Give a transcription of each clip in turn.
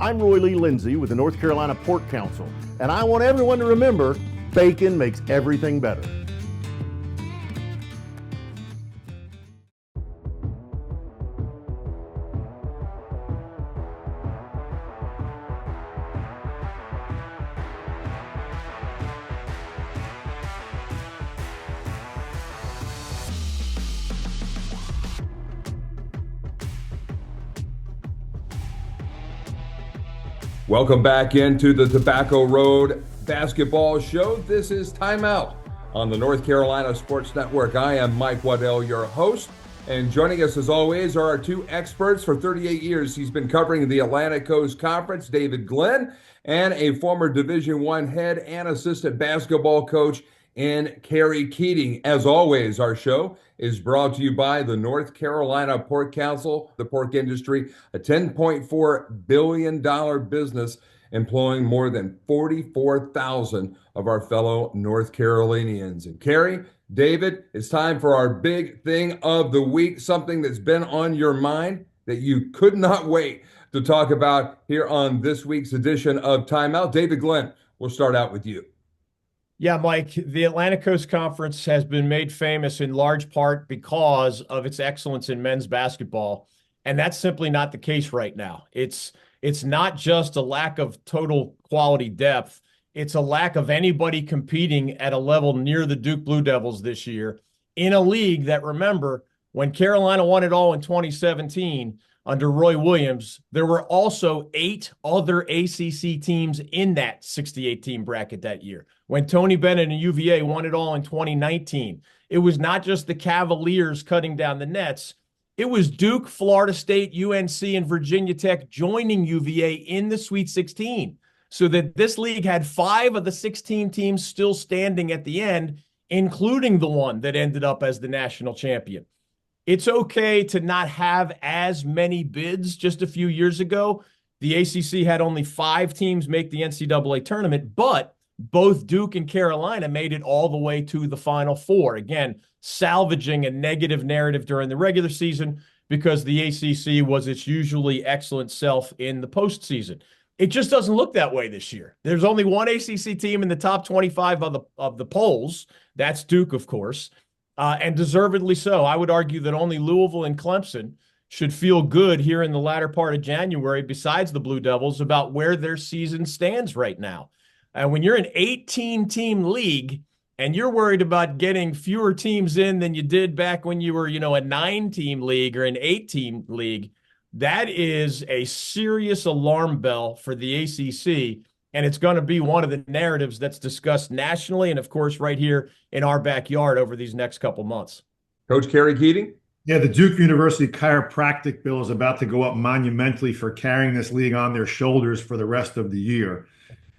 I'm Roy Lee Lindsay with the North Carolina Pork Council, and I want everyone to remember bacon makes everything better. Welcome back into the Tobacco Road Basketball Show. This is Timeout on the North Carolina Sports Network. I am Mike Waddell, your host, and joining us as always are our two experts. For 38 years, he's been covering the Atlantic Coast Conference, David Glenn, and a former Division I head and assistant basketball coach in Kerry Keating. As always, our show is brought to you by the North Carolina Pork Council, the pork industry, a $10.4 billion business employing more than 44,000 of our fellow North Carolinians. And Kerry, David, it's time for our big thing of the week, something that's been on your mind that you could not wait to talk about here on this week's edition of Timeout. David Glenn, we'll start out with you. Yeah, Mike, the Atlantic Coast Conference has been made famous in large part because of its excellence in men's basketball, and that's simply not the case right now. It's not just a lack of total quality depth. It's a lack of anybody competing at a level near the Duke Blue Devils this year in a league that, remember, when Carolina won it all in 2017 under Roy Williams, there were also 8 other ACC teams in that 68-team bracket that year. When Tony Bennett and UVA won it all in 2019, it was not just the Cavaliers cutting down the nets. It was Duke, Florida State, UNC, and Virginia Tech joining UVA in the Sweet 16, so that this league had 5 of the 16 teams still standing at the end, including the one that ended up as the national champion. It's okay to not have as many bids. Just a few years ago, the ACC had only 5 teams make the NCAA tournament, but both Duke and Carolina made it all the way to the Final Four. Again, salvaging a negative narrative during the regular season because the ACC was its usually excellent self in the postseason. It just doesn't look that way this year. There's only one ACC team in the top 25 of the polls. That's Duke, of course. And deservedly so. I would argue that only Louisville and Clemson should feel good here in the latter part of January, besides the Blue Devils, about where their season stands right now. And when you're an 18-team league and you're worried about getting fewer teams in than you did back when you were, a 9-team league or an 8-team league, that is a serious alarm bell for the ACC. And it's going to be one of the narratives that's discussed nationally and, of course, right here in our backyard over these next couple months. Coach Kerry Keating? Yeah, the Duke University chiropractic bill is about to go up monumentally for carrying this league on their shoulders for the rest of the year.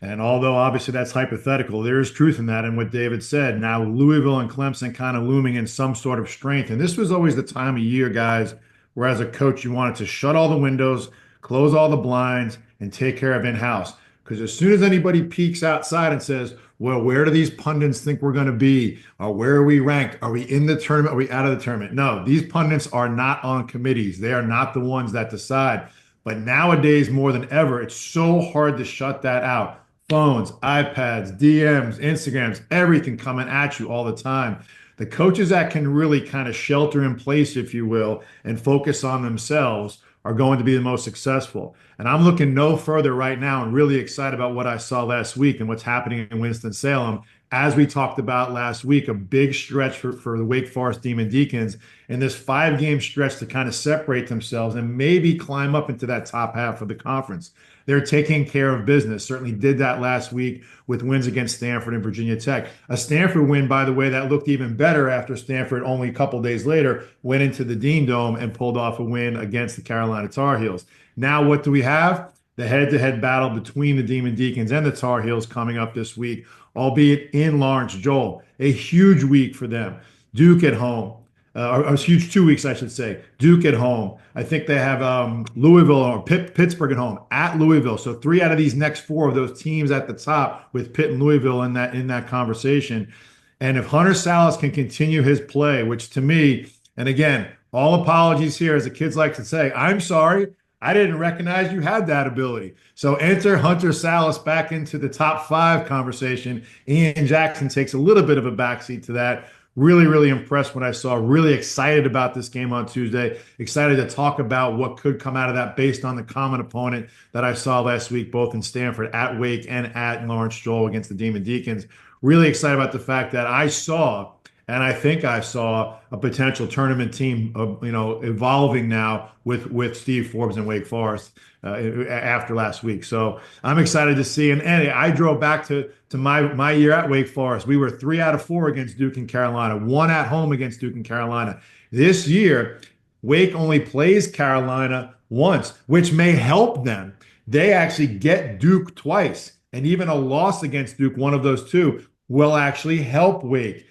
And although obviously that's hypothetical, there is truth in that and what David said. Now, Louisville and Clemson kind of looming in some sort of strength. And this was always the time of year, guys, where as a coach, you wanted to shut all the windows, close all the blinds, and take care of in-house. Because as soon as anybody peeks outside and says, well, where do these pundits think we're going to be? Or where are we ranked? Are we in the tournament? Are we out of the tournament? No, these pundits are not on committees. They are not the ones that decide. But nowadays, more than ever, it's so hard to shut that out. Phones, iPads, DMs, Instagrams, everything coming at you all the time. The coaches that can really kind of shelter in place, if you will, and focus on themselves are going to be the most successful. And I'm looking no further right now and really excited about what I saw last week and what's happening in Winston-Salem. As we talked about last week, a big stretch for the Wake Forest Demon Deacons in this 5-game stretch to kind of separate themselves and maybe climb up into that top half of the conference. They're taking care of business. Certainly did that last week with wins against Stanford and Virginia Tech. A Stanford win, by the way, that looked even better after Stanford only a couple days later went into the Dean Dome and pulled off a win against the Carolina Tar Heels. Now what do we have? The head-to-head battle between the Demon Deacons and the Tar Heels coming up this week, albeit in Lawrence. Joel, a huge week for them. Duke at home. Or huge 2 weeks, I should say. Duke at home. I think they have Louisville or Pittsburgh at home, at Louisville. So 3 out of these next 4 of those teams at the top with Pitt and Louisville in that conversation. And if Hunter Salas can continue his play, which to me, and again, all apologies here, as the kids like to say, I'm sorry. I didn't recognize you had that ability. So enter Hunter Salas back into the top 5 conversation. Ian Jackson takes a little bit of a backseat to that. Really, really impressed what I saw. Really excited about this game on Tuesday. Excited to talk about what could come out of that based on the common opponent that I saw last week, both in Stanford at Wake and at Lawrence Joel against the Demon Deacons. Really excited about the fact that I saw, and I think I saw, a potential tournament team, evolving now with Steve Forbes and Wake Forest after last week. So I'm excited to see. And I drove back to my year at Wake Forest. We were 3 out of 4 against Duke and Carolina, 1 at home against Duke and Carolina. This year, Wake only plays Carolina once, which may help them. They actually get Duke twice, and even a loss against Duke, one of those two, will actually help Wake.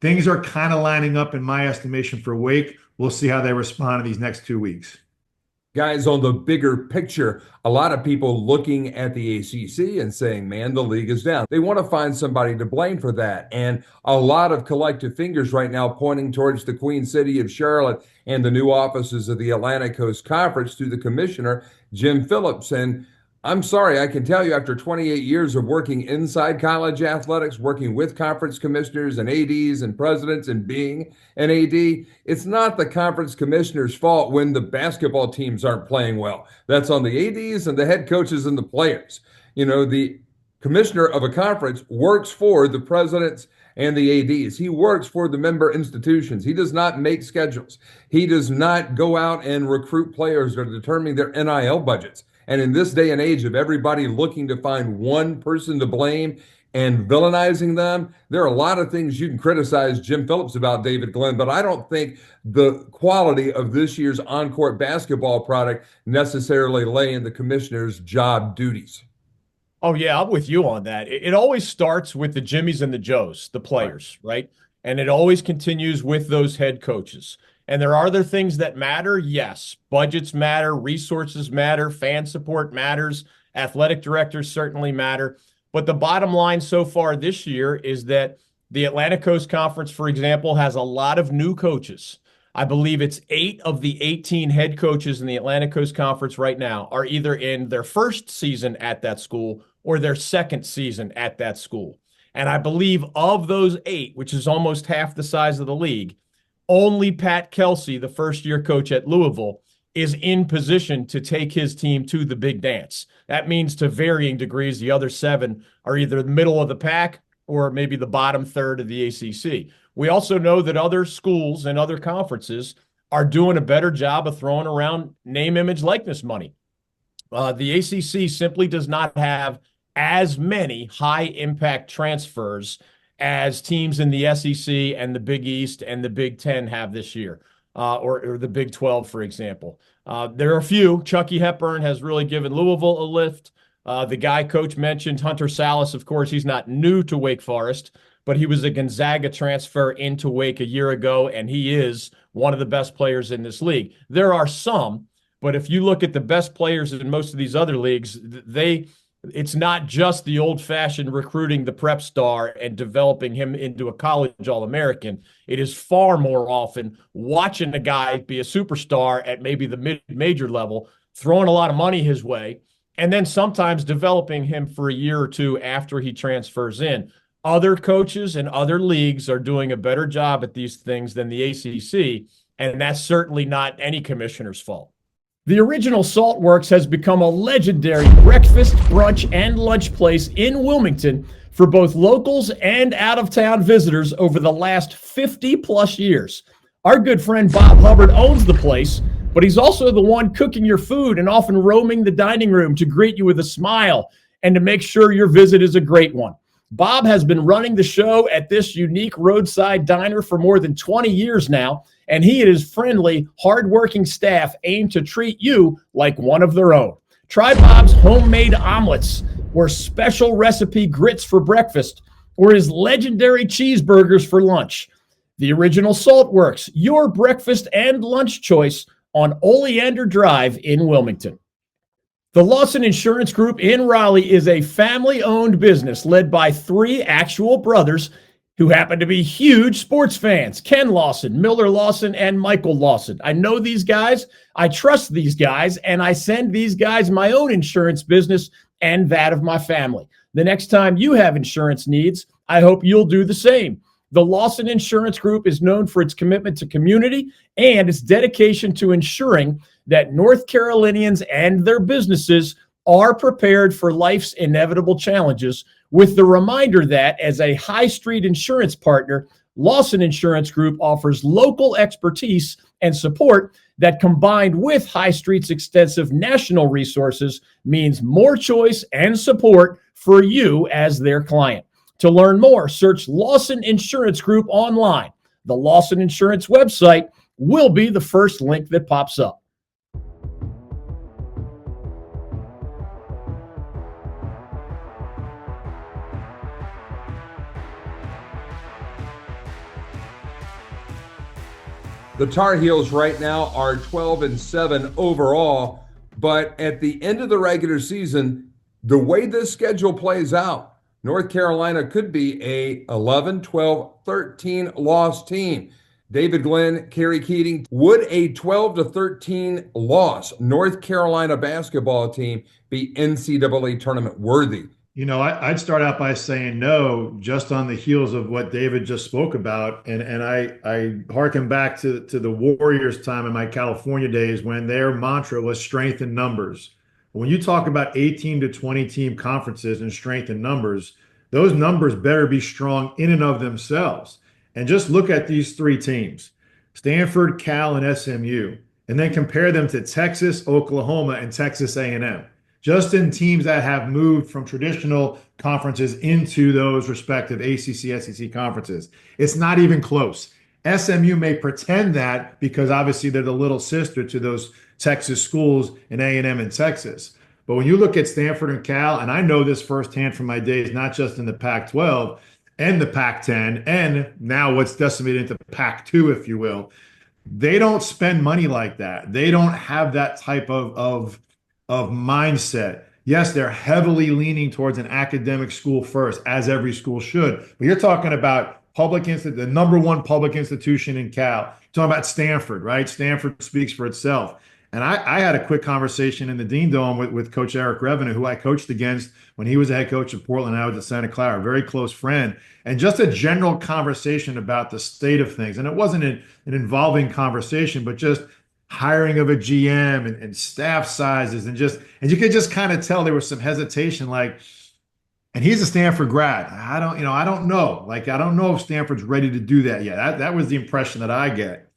Things are kind of lining up in my estimation for Wake. We'll see how they respond in these next 2 weeks. Guys, on the bigger picture, a lot of people looking at the ACC and saying, man, the league is down. They want to find somebody to blame for that. And a lot of collective fingers right now pointing towards the Queen City of Charlotte and the new offices of the Atlantic Coast Conference through the commissioner, Jim Phillips. And I'm sorry, I can tell you after 28 years of working inside college athletics, working with conference commissioners and ADs and presidents and being an AD, it's not the conference commissioner's fault when the basketball teams aren't playing well. That's on the ADs and the head coaches and the players. You know, the commissioner of a conference works for the presidents and the ADs. He works for the member institutions. He does not make schedules. He does not go out and recruit players or determine their NIL budgets. And in this day and age of everybody looking to find one person to blame and villainizing them, there are a lot of things you can criticize Jim Phillips about, David Glenn, but I don't think the quality of this year's on-court basketball product necessarily lay in the commissioner's job duties. Oh, yeah, I'm with you on that. It always starts with the Jimmies and the Joes, the players, right? And it always continues with those head coaches. And there are other things that matter. Yes, budgets matter, resources matter, fan support matters, athletic directors certainly matter. But the bottom line so far this year is that the Atlantic Coast Conference, for example, has a lot of new coaches. I believe it's 8 of the 18 head coaches in the Atlantic Coast Conference right now are either in their first season at that school or their second season at that school. And I believe of those 8, which is almost half the size of the league, only Pat Kelsey, the first-year coach at Louisville, is in position to take his team to the big dance. That means to varying degrees, the other 7 are either the middle of the pack or maybe the bottom third of the ACC. We also know that other schools and other conferences are doing a better job of throwing around name, image, likeness money. The ACC simply does not have as many high-impact transfers as teams in the SEC and the Big East and the Big Ten have this year, or the Big 12, for example. There are a few. Chucky Hepburn has really given Louisville a lift. The guy Coach mentioned, Hunter Salas, of course, he's not new to Wake Forest, but he was a Gonzaga transfer into Wake a year ago, and he is one of the best players in this league. There are some, but if you look at the best players in most of these other leagues, it's not just the old-fashioned recruiting the prep star and developing him into a college All-American. It is far more often watching a guy be a superstar at maybe the mid-major level, throwing a lot of money his way, and then sometimes developing him for a year or two after he transfers in. Other coaches and other leagues are doing a better job at these things than the ACC, and that's certainly not any commissioner's fault. The original Saltworks has become a legendary breakfast, brunch, and lunch place in Wilmington for both locals and out-of-town visitors over the last 50-plus years. Our good friend Bob Hubbard owns the place, but he's also the one cooking your food and often roaming the dining room to greet you with a smile and to make sure your visit is a great one. Bob has been running the show at this unique roadside diner for more than 20 years now, and he and his friendly, hardworking staff aim to treat you like one of their own. Try Bob's homemade omelets, or special recipe grits for breakfast, or his legendary cheeseburgers for lunch. The original Saltworks, your breakfast and lunch choice on Oleander Drive in Wilmington. The Lawson Insurance Group in Raleigh is a family-owned business led by 3 actual brothers who happen to be huge sports fans. Ken Lawson, Miller Lawson, and Michael Lawson. I know these guys. I trust these guys, and I send these guys my own insurance business and that of my family. The next time you have insurance needs, I hope you'll do the same. The Lawson Insurance Group is known for its commitment to community and its dedication to ensuring that North Carolinians and their businesses are prepared for life's inevitable challenges, with the reminder that as a high street insurance partner, Lawson Insurance Group offers local expertise and support that, combined with High Street's extensive national resources, means more choice and support for you as their client. To learn more, search Lawson Insurance Group online. The Lawson Insurance website will be the first link that pops up. The Tar Heels right now are 12-7 overall, but at the end of the regular season, the way this schedule plays out, North Carolina could be a 11, 12, 13 loss team. David Glenn, Kerry Keating, would a 12-13 loss North Carolina basketball team be NCAA tournament worthy? You know, I'd start out by saying no, just on the heels of what David just spoke about. And I hearken back to the Warriors' time in my California days when their mantra was strength in numbers. When you talk about 18 to 20 team conferences and strength in numbers, those numbers better be strong in and of themselves. And just look at these three teams, Stanford, Cal, and SMU, and then compare them to Texas, Oklahoma, and Texas A&M. Just in teams that have moved from traditional conferences into those respective ACC, SEC conferences. It's not even close. SMU may pretend that because obviously they're the little sister to those Texas schools in A&M in Texas. But when you look at Stanford and Cal, and I know this firsthand from my days, not just in the Pac-12 and the Pac-10, and now what's decimated into Pac-2, if you will, they don't spend money like that. They don't have that type of mindset. Yes, they're heavily leaning towards an academic school first, as every school should. But you're talking about the number one public institution in Cal. You're talking about Stanford, right? Stanford speaks for itself. And I had a quick conversation in the Dean Dome with Coach Eric Revenue, who I coached against when he was a head coach of Portland. I was at Santa Clara, a very close friend, and just a general conversation about the state of things. And it wasn't an involving conversation, but just hiring of a GM and staff sizes and you could just kind of tell there was some hesitation, like, and he's a Stanford grad. I don't know. Like, I don't know if Stanford's ready to do that yet. That was the impression that I get.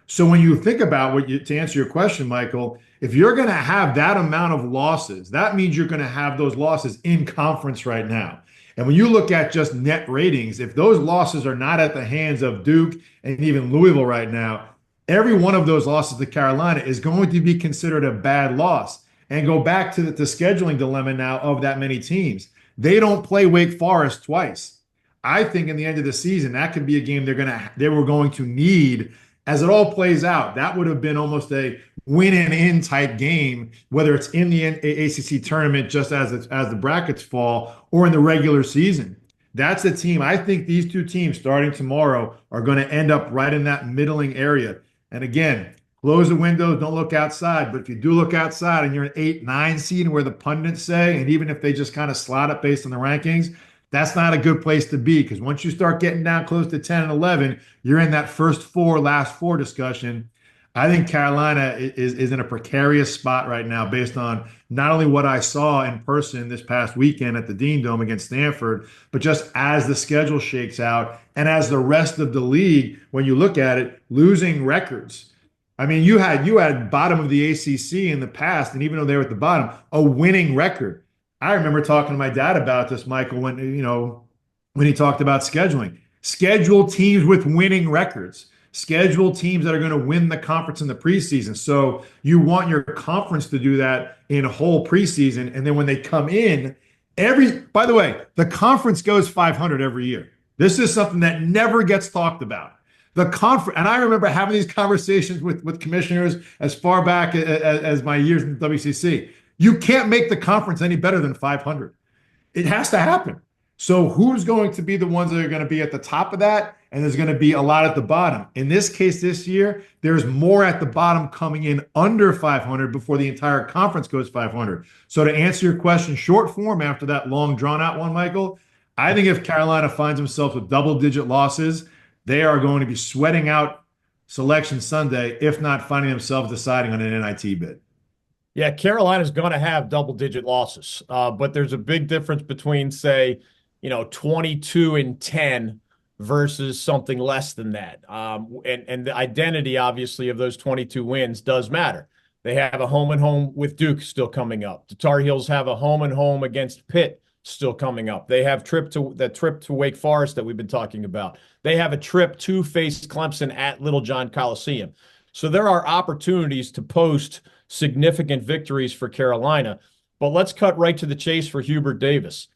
So when you think about to answer your question, Michael, if you're going to have that amount of losses, that means you're going to have those losses in conference right now. And when you look at just net ratings, if those losses are not at the hands of Duke and even Louisville right now, every one of those losses to Carolina is going to be considered a bad loss. And go back to the scheduling dilemma now of that many teams. They don't play Wake Forest twice. I think in the end of the season, that could be a game they were going to need. As it all plays out, that would have been almost a win and in type game, whether it's in the ACC tournament just as the brackets fall or in the regular season. That's a team. I think these two teams starting tomorrow are going to end up right in that middling area. And again, close the windows, don't look outside. But if you do look outside and you're an 8-9 seed, where the pundits say, and even if they just kind of slot it based on the rankings, that's not a good place to be, because once you start getting down close to 10 and 11, you're in that last four discussion. I think Carolina is in a precarious spot right now based on not only what I saw in person this past weekend at the Dean Dome against Stanford, but just as the schedule shakes out and as the rest of the league, when you look at it, losing records. I mean, you had bottom of the ACC in the past, and even though they were at the bottom, a winning record. I remember talking to my dad about this, Michael, when he talked about scheduling. Schedule teams with winning records. Schedule teams that are going to win the conference in the preseason. So you want your conference to do that in a whole preseason. And then when they come in, by the way, the conference goes 500 every year. This is something that never gets talked about. The conference, and I remember having these conversations with commissioners as far back as my years in the WCC. You can't make the conference any better than 500. It has to happen. So who's going to be the ones that are going to be at the top of that? And there's going to be a lot at the bottom. In this case, this year, there's more at the bottom coming in under 500 before the entire conference goes 500. So to answer your question, short form after that long drawn out one, Michael, I think if Carolina finds themselves with double-digit losses, they are going to be sweating out Selection Sunday, if not finding themselves deciding on an NIT bid. Yeah, Carolina's going to have double-digit losses, but there's a big difference between, say, 22-10 versus something less than that. And the identity, obviously, of those 22 wins does matter. They have a home and home with Duke still coming up. The Tar Heels have a home and home against Pitt still coming up. They have trip to Wake Forest that we've been talking about. They have a trip to face Clemson at Little John Coliseum. So there are opportunities to post significant victories for Carolina. But let's cut right to the chase for Hubert Davis.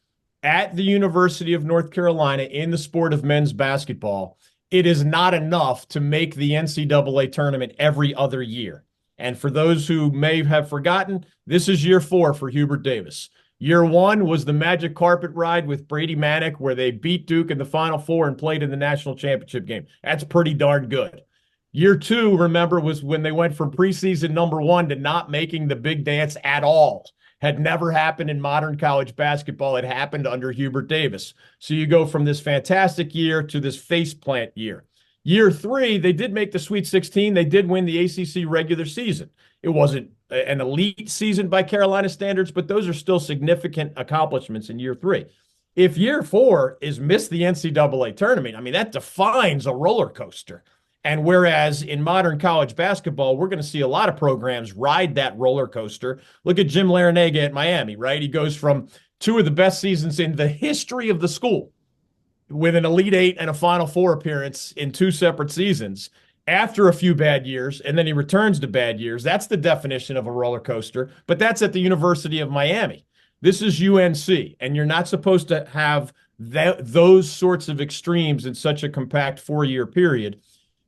At the University of North Carolina in the sport of men's basketball, it is not enough to make the NCAA tournament every other year. And for those who may have forgotten, this is year 4 for Hubert Davis. Year 1 was the magic carpet ride with Brady Manick, where they beat Duke in the Final Four and played in the national championship game. That's pretty darn good. Year 2, remember, was when they went from preseason number 1 to not making the big dance at all. Had never happened in modern college basketball. It happened under Hubert Davis. So you go from this fantastic year to this faceplant year. Year 3, they did make the Sweet 16. They did win the ACC regular season. It wasn't an elite season by Carolina standards, but those are still significant accomplishments in year 3. If year 4 is miss the NCAA tournament, I mean, that defines a roller coaster. And whereas in modern college basketball, we're going to see a lot of programs ride that roller coaster. Look at Jim Larinaga at Miami, right? He goes from 2 of the best seasons in the history of the school with an Elite Eight and a Final Four appearance in 2 separate seasons after a few bad years, and then he returns to bad years. That's the definition of a roller coaster, but that's at the University of Miami. This is UNC, and you're not supposed to have those sorts of extremes in such a compact 4-year period.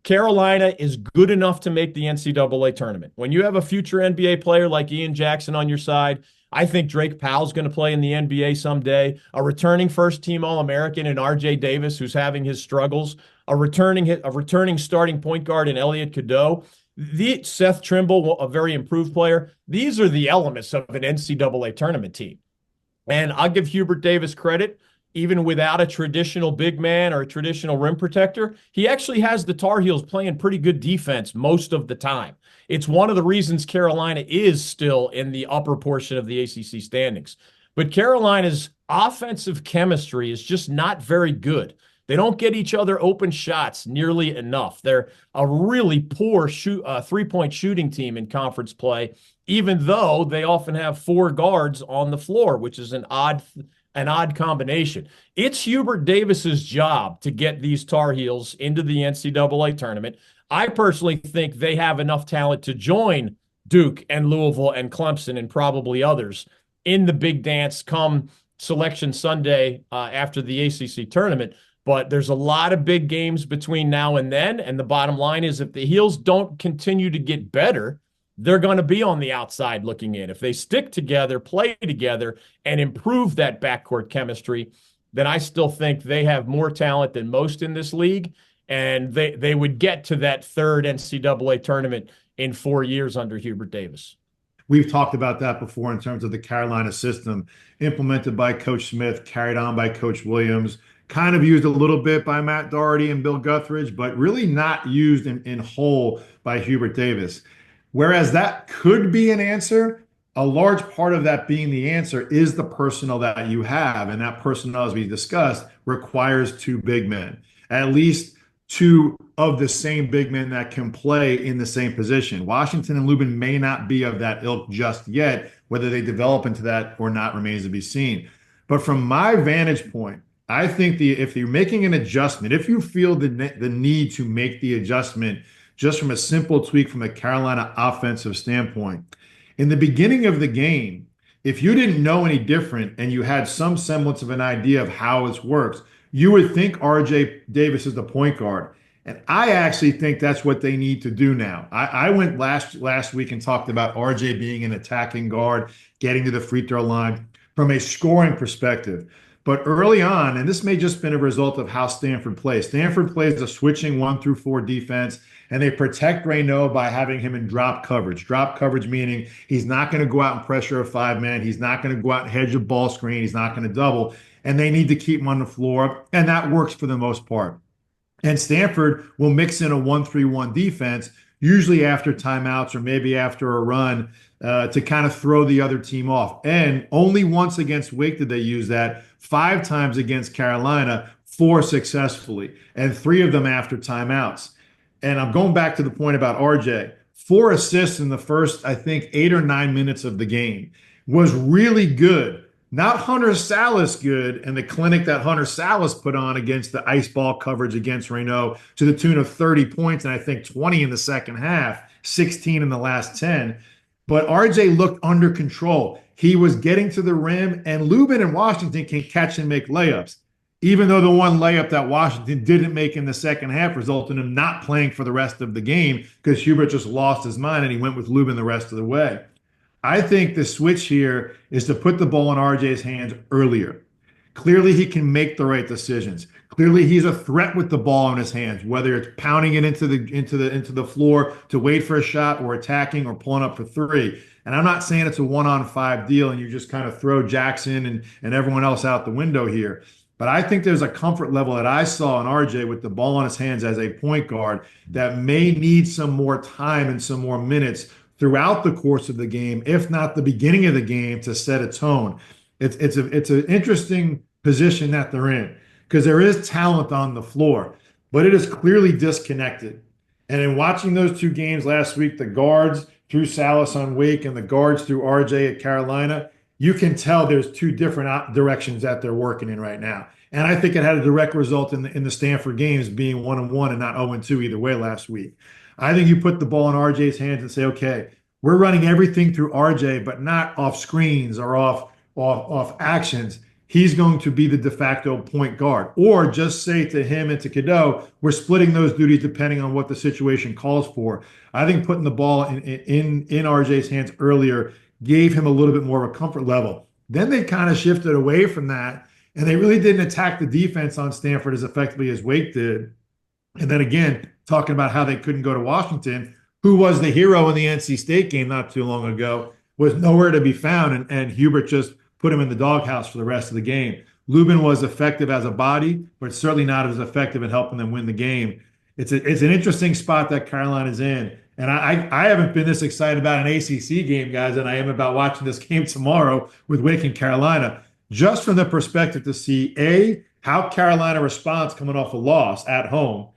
Carolina is good enough to make the NCAA tournament. When you have a future NBA player like Ian Jackson on your side, I think Drake Powell's going to play in the NBA someday. A returning first-team All-American in R.J. Davis, who's having his struggles. A returning starting point guard in Elliot Cadeau. Seth Trimble, a very improved player. These are the elements of an NCAA tournament team. And I'll give Hubert Davis credit. Even without a traditional big man or a traditional rim protector, he actually has the Tar Heels playing pretty good defense most of the time. It's one of the reasons Carolina is still in the upper portion of the ACC standings. But Carolina's offensive chemistry is just not very good. They don't get each other open shots nearly enough. They're a really poor three-point shooting team in conference play, even though they often have 4 guards on the floor, which is an odd combination. It's Hubert Davis's job to get these Tar Heels into the NCAA tournament. I personally think they have enough talent to join Duke and Louisville and Clemson and probably others in the big dance come Selection Sunday after the ACC tournament. But there's a lot of big games between now and then. And the bottom line is if the Heels don't continue to get better, they're going to be on the outside looking in. If they stick together, play together, and improve that backcourt chemistry, then I still think they have more talent than most in this league, and they would get to that 3rd NCAA tournament in 4 years under Hubert Davis. We've talked about that before in terms of the Carolina system implemented by Coach Smith, carried on by Coach Williams, kind of used a little bit by Matt Doherty and Bill Guthridge, but really not used in whole by Hubert Davis. Whereas that could be an answer, a large part of that being the answer is the personnel that you have. And that personnel, as we discussed, requires 2 big men, at least 2 of the same big men that can play in the same position. Washington and Lubin may not be of that ilk just yet. Whether they develop into that or not remains to be seen. But from my vantage point, I think if you're making an adjustment, if you feel the need to make the adjustment just from a simple tweak from a Carolina offensive standpoint, in the beginning of the game, if you didn't know any different and you had some semblance of an idea of how it works, you would think R.J. Davis is the point guard. And I actually think that's what they need to do now. I went last week and talked about R.J. being an attacking guard, getting to the free throw line from a scoring perspective. But early on, and this may just been a result of how Stanford plays. Stanford plays a switching 1 through 4 defense, and they protect Reynaud by having him in drop coverage. Drop coverage meaning he's not going to go out and pressure a 5-man. He's not going to go out and hedge a ball screen. He's not going to double. And they need to keep him on the floor, and that works for the most part. And Stanford will mix in a 1-3-1 defense, usually after timeouts or maybe after a run, to kind of throw the other team off. And only once against Wake did they use that. 5 times against Carolina, 4 successfully, and 3 of them after timeouts. And I'm going back to the point about RJ. 4 assists in the first, I think, 8 or 9 minutes of the game was really good. Not Hunter Salas good, and the clinic that Hunter Salas put on against the ice ball coverage against Reynaud to the tune of 30 points, and I think 20 in the second half, 16 in the last 10. But RJ looked under control. He was getting to the rim, and Lubin and Washington can catch and make layups. Even though the one layup that Washington didn't make in the second half resulted in him not playing for the rest of the game because Hubert just lost his mind and he went with Lubin the rest of the way. I think the switch here is to put the ball in RJ's hands earlier. Clearly, he can make the right decisions. Clearly, he's a threat with the ball in his hands, whether it's pounding it into the floor to wait for a shot or attacking or pulling up for 3. And I'm not saying it's a 1-on-5 deal and you just kind of throw Jackson and everyone else out the window here. But I think there's a comfort level that I saw in RJ with the ball in his hands as a point guard that may need some more time and some more minutes throughout the course of the game, if not the beginning of the game, to set a tone. It's an interesting position that they're in because there is talent on the floor, but it is clearly disconnected. And in watching those 2 games last week, the guards through Salas on Wake and the guards through RJ at Carolina, you can tell there's 2 different directions that they're working in right now. And I think it had a direct result in the Stanford games being 1-1 and not 0-2 either way last week. I think you put the ball in RJ's hands and say, okay, we're running everything through RJ, but not off screens or off actions. He's going to be the de facto point guard. Or just say to him and to Cadeau, we're splitting those duties depending on what the situation calls for. I think putting the ball in RJ's hands earlier gave him a little bit more of a comfort level. Then they kind of shifted away from that, and they really didn't attack the defense on Stanford as effectively as Wake did. And then again, talking about how they couldn't go to Washington, who was the hero in the NC State game not too long ago, was nowhere to be found, and Hubert just put him in the doghouse for the rest of the game. Lubin was effective as a body, but certainly not as effective in helping them win the game. It's an interesting spot that Carolina's in. And I haven't been this excited about an ACC game, guys, than I am about watching this game tomorrow with Wake and Carolina, just from the perspective to see, A, how Carolina responds coming off a loss at home,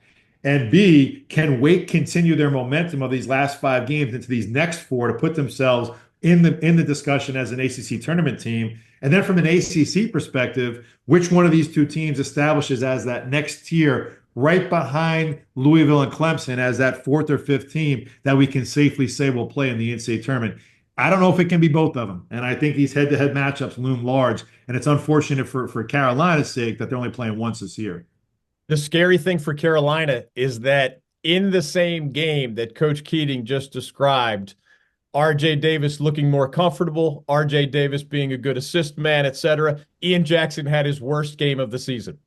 and B, can Wake continue their momentum of these last 5 games into these next 4 to put themselves in the discussion as an ACC tournament team? And then from an ACC perspective, which one of these 2 teams establishes as that next tier right behind Louisville and Clemson as that 4th or 5th team that we can safely say will play in the NCAA tournament? I don't know if it can be both of them. And I think these head-to-head matchups loom large. And it's unfortunate for Carolina's sake that they're only playing once this year. The scary thing for Carolina is that in the same game that Coach Keating just described, RJ Davis looking more comfortable, RJ Davis being a good assist man, etc., Ian Jackson had his worst game of the season.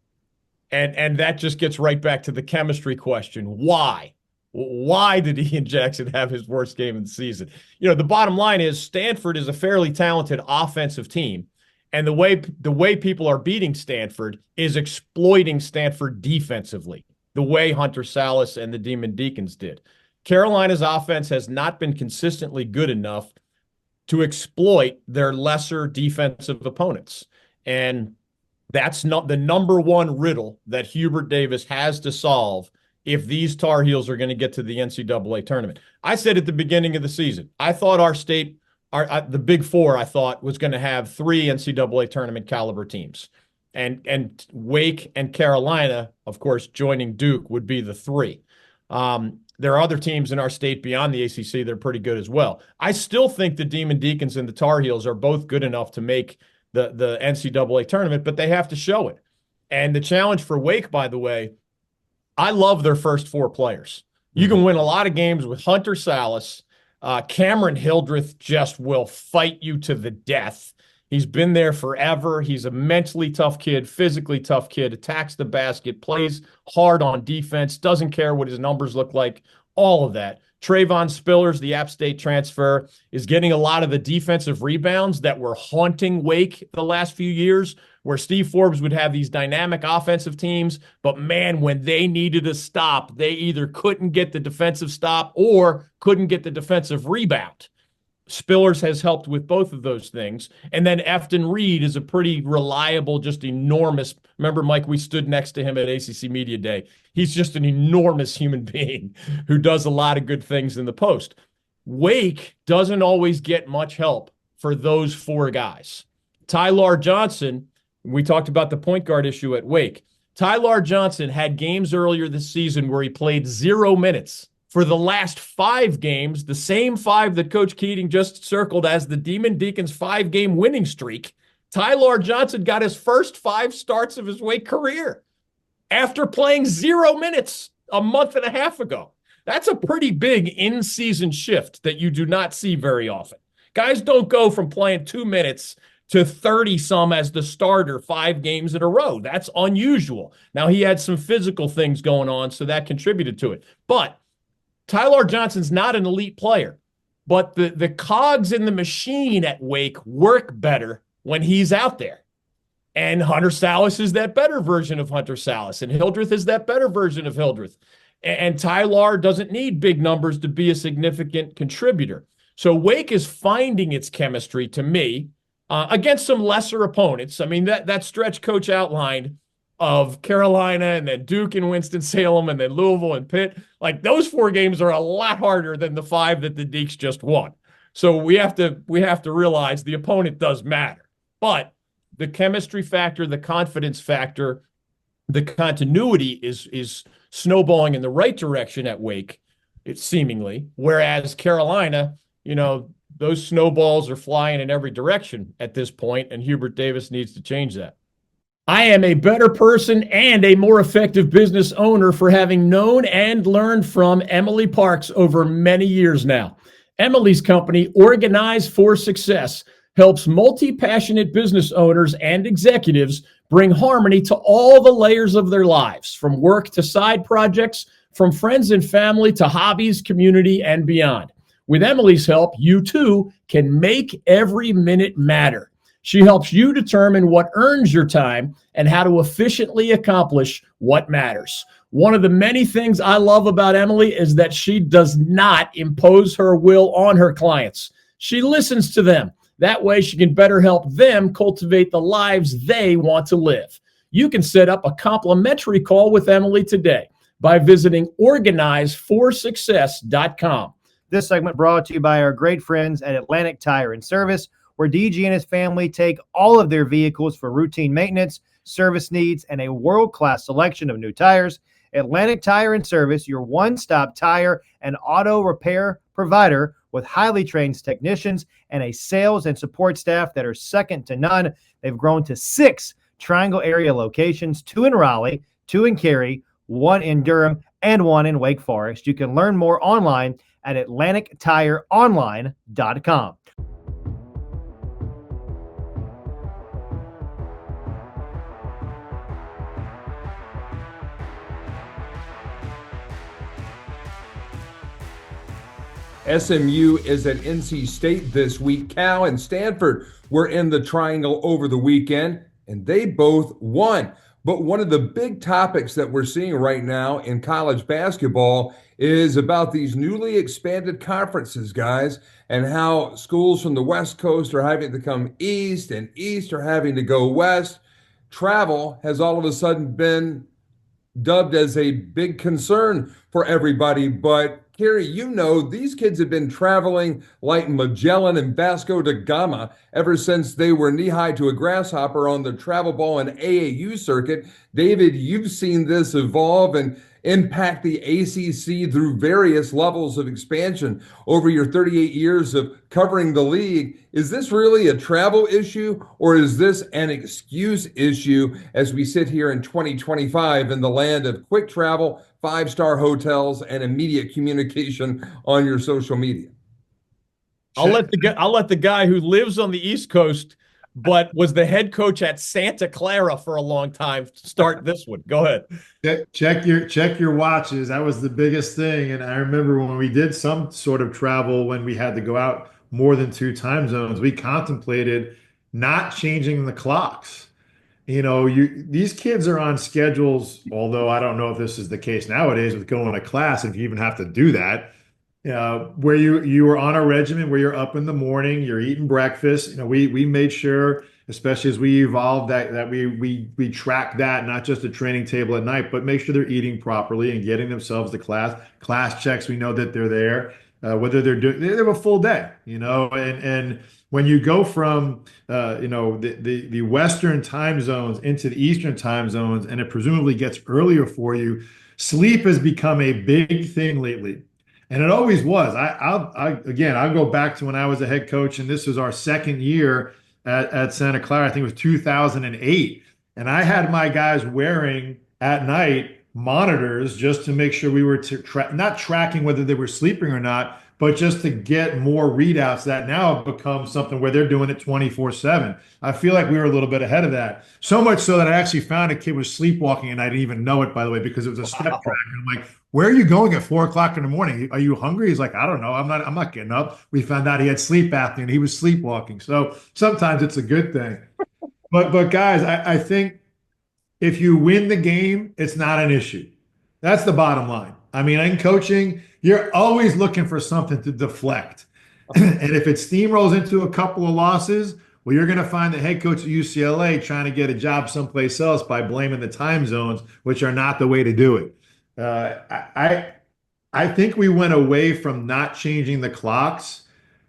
And that just gets right back to the chemistry question. Why? Why did Ian Jackson have his worst game of the season? You know, the bottom line is Stanford is a fairly talented offensive team. And the way people are beating Stanford is exploiting Stanford defensively, the way Hunter Salas and the Demon Deacons did. Carolina's offense has not been consistently good enough to exploit their lesser defensive opponents. And that's not the number one riddle that Hubert Davis has to solve if these Tar Heels are going to get to the NCAA tournament. I said at the beginning of the season, I thought our state, the Big Four, I thought, was going to have 3 NCAA tournament caliber teams. And Wake and Carolina, of course, joining Duke would be the 3. There are other teams in our state beyond the ACC that are pretty good as well. I still think the Demon Deacons and the Tar Heels are both good enough to make the NCAA tournament, but they have to show it. And the challenge for Wake, by the way, I love their first 4 players. You can win a lot of games with Hunter Salas. Cameron Hildreth just will fight you to the death. He's been there forever. He's a mentally tough kid, physically tough kid, attacks the basket, plays hard on defense, doesn't care what his numbers look like, all of that. Trayvon Spillers, the App State transfer, is getting a lot of the defensive rebounds that were haunting Wake the last few years, where Steve Forbes would have these dynamic offensive teams, but man, when they needed a stop, they either couldn't get the defensive stop or couldn't get the defensive rebound. Spillers has helped with both of those things. And then Efton Reed is a pretty reliable, just enormous. Remember, Mike, we stood next to him at ACC Media Day. He's just an enormous human being who does a lot of good things in the post. Wake doesn't always get much help for those four guys. Tylar Johnson, we talked about the point guard issue at Wake. Tylar Johnson had games earlier this season where he played 0 minutes. For the last 5 games, the same 5 that Coach Keating just circled as the Demon Deacons 5-game winning streak, Tylar Johnson got his first 5 starts of his Wake career after playing 0 minutes a month and a half ago. That's a pretty big in-season shift that you do not see very often. Guys don't go from playing 2 minutes to 30-some as the starter 5 games in a row. That's unusual. Now, he had some physical things going on, so that contributed to it. But Tylar Johnson's not an elite player, but the cogs in the machine at Wake work better when he's out there. And Hunter Salas is that better version of Hunter Salas, and Hildreth is that better version of Hildreth. And Tylar doesn't need big numbers to be a significant contributor. So Wake is finding its chemistry, to me, against some lesser opponents. I mean, that stretch Coach outlined of Carolina and then Duke and Winston-Salem and then Louisville and Pitt, like those 4 games are a lot harder than the 5 that the Deacs just won. So we have to realize the opponent does matter. But the chemistry factor, the confidence factor, the continuity is snowballing in the right direction at Wake, it's seemingly, whereas Carolina, those snowballs are flying in every direction at this point, and Hubert Davis needs to change that. I am a better person and a more effective business owner for having known and learned from Emily Parks over many years now. Emily's company, Organize for Success, helps multi-passionate business owners and executives bring harmony to all the layers of their lives, from work to side projects, from friends and family to hobbies, community, and beyond. With Emily's help, you too can make every minute matter. She helps you determine what earns your time and how to efficiently accomplish what matters. One of the many things I love about Emily is that she does not impose her will on her clients. She listens to them. That way she can better help them cultivate the lives they want to live. You can set up a complimentary call with Emily today by visiting organizeforsuccess.com. This segment brought to you by our great friends at Atlantic Tire and Service, where DG and his family take all of their vehicles for routine maintenance, service needs, and a world-class selection of new tires. Atlantic Tire and Service, your one-stop tire and auto repair provider with highly trained technicians and a sales and support staff that are second to none. They've grown to 6 Triangle area locations, 2 in Raleigh, 2 in Cary, 1 in Durham, and 1 in Wake Forest. You can learn more online at AtlanticTireOnline.com. SMU is at NC State this week. Cal and Stanford were in the Triangle over the weekend, and they both won. But one of the big topics that we're seeing right now in college basketball is about these newly expanded conferences, guys, and how schools from the West Coast are having to come east and east are having to go west. Travel has all of a sudden been dubbed as a big concern for everybody. But Kerry, these kids have been traveling like Magellan and Vasco da Gama ever since they were knee-high to a grasshopper on the travel ball and AAU circuit. David, you've seen this evolve and impact the ACC through various levels of expansion over your 38 years of covering the league. Is this really a travel issue, or is this an excuse issue as we sit here in 2025 in the land of quick travel, 5-star hotels, and immediate communication on your social media? I'll let the guy who lives on the East Coast but was the head coach at Santa Clara for a long time. Start this one. Go ahead. Check your watches. That was the biggest thing. And I remember when we did some sort of travel, when we had to go out more than 2 time zones, we contemplated not changing the clocks. These kids are on schedules, although I don't know if this is the case nowadays with going to class, if you even have to do that, where you were on a regimen where you're up in the morning, you're eating breakfast. We made sure, especially as we evolved, that we track that, not just a training table at night, but make sure they're eating properly and getting themselves to class checks. We know that they're there, whether they have a full day, and when you go from the Western time zones into the Eastern time zones, and it presumably gets earlier for you, sleep has become a big thing lately. And it always was. I'll go back to when I was a head coach, and this was our second year at Santa Clara. I think it was 2008. And I had my guys wearing at night monitors just to make sure we were not tracking whether they were sleeping or not, but just to get more readouts that now have become something where they're doing it 24/7. I feel like we were a little bit ahead of that. So much so that I actually found a kid was sleepwalking, and I didn't even know it, by the way, because it was a step tracker. I'm like, where are you going at 4 o'clock in the morning? Are you hungry? He's like, I don't know. I'm not getting up. We found out he had sleep apnea and he was sleepwalking. So sometimes it's a good thing. But guys, I think if you win the game, it's not an issue. That's the bottom line. I mean, in coaching, you're always looking for something to deflect. And if it steamrolls into a couple of losses, well, you're going to find the head coach at UCLA trying to get a job someplace else by blaming the time zones, which are not the way to do it. I think we went away from not changing the clocks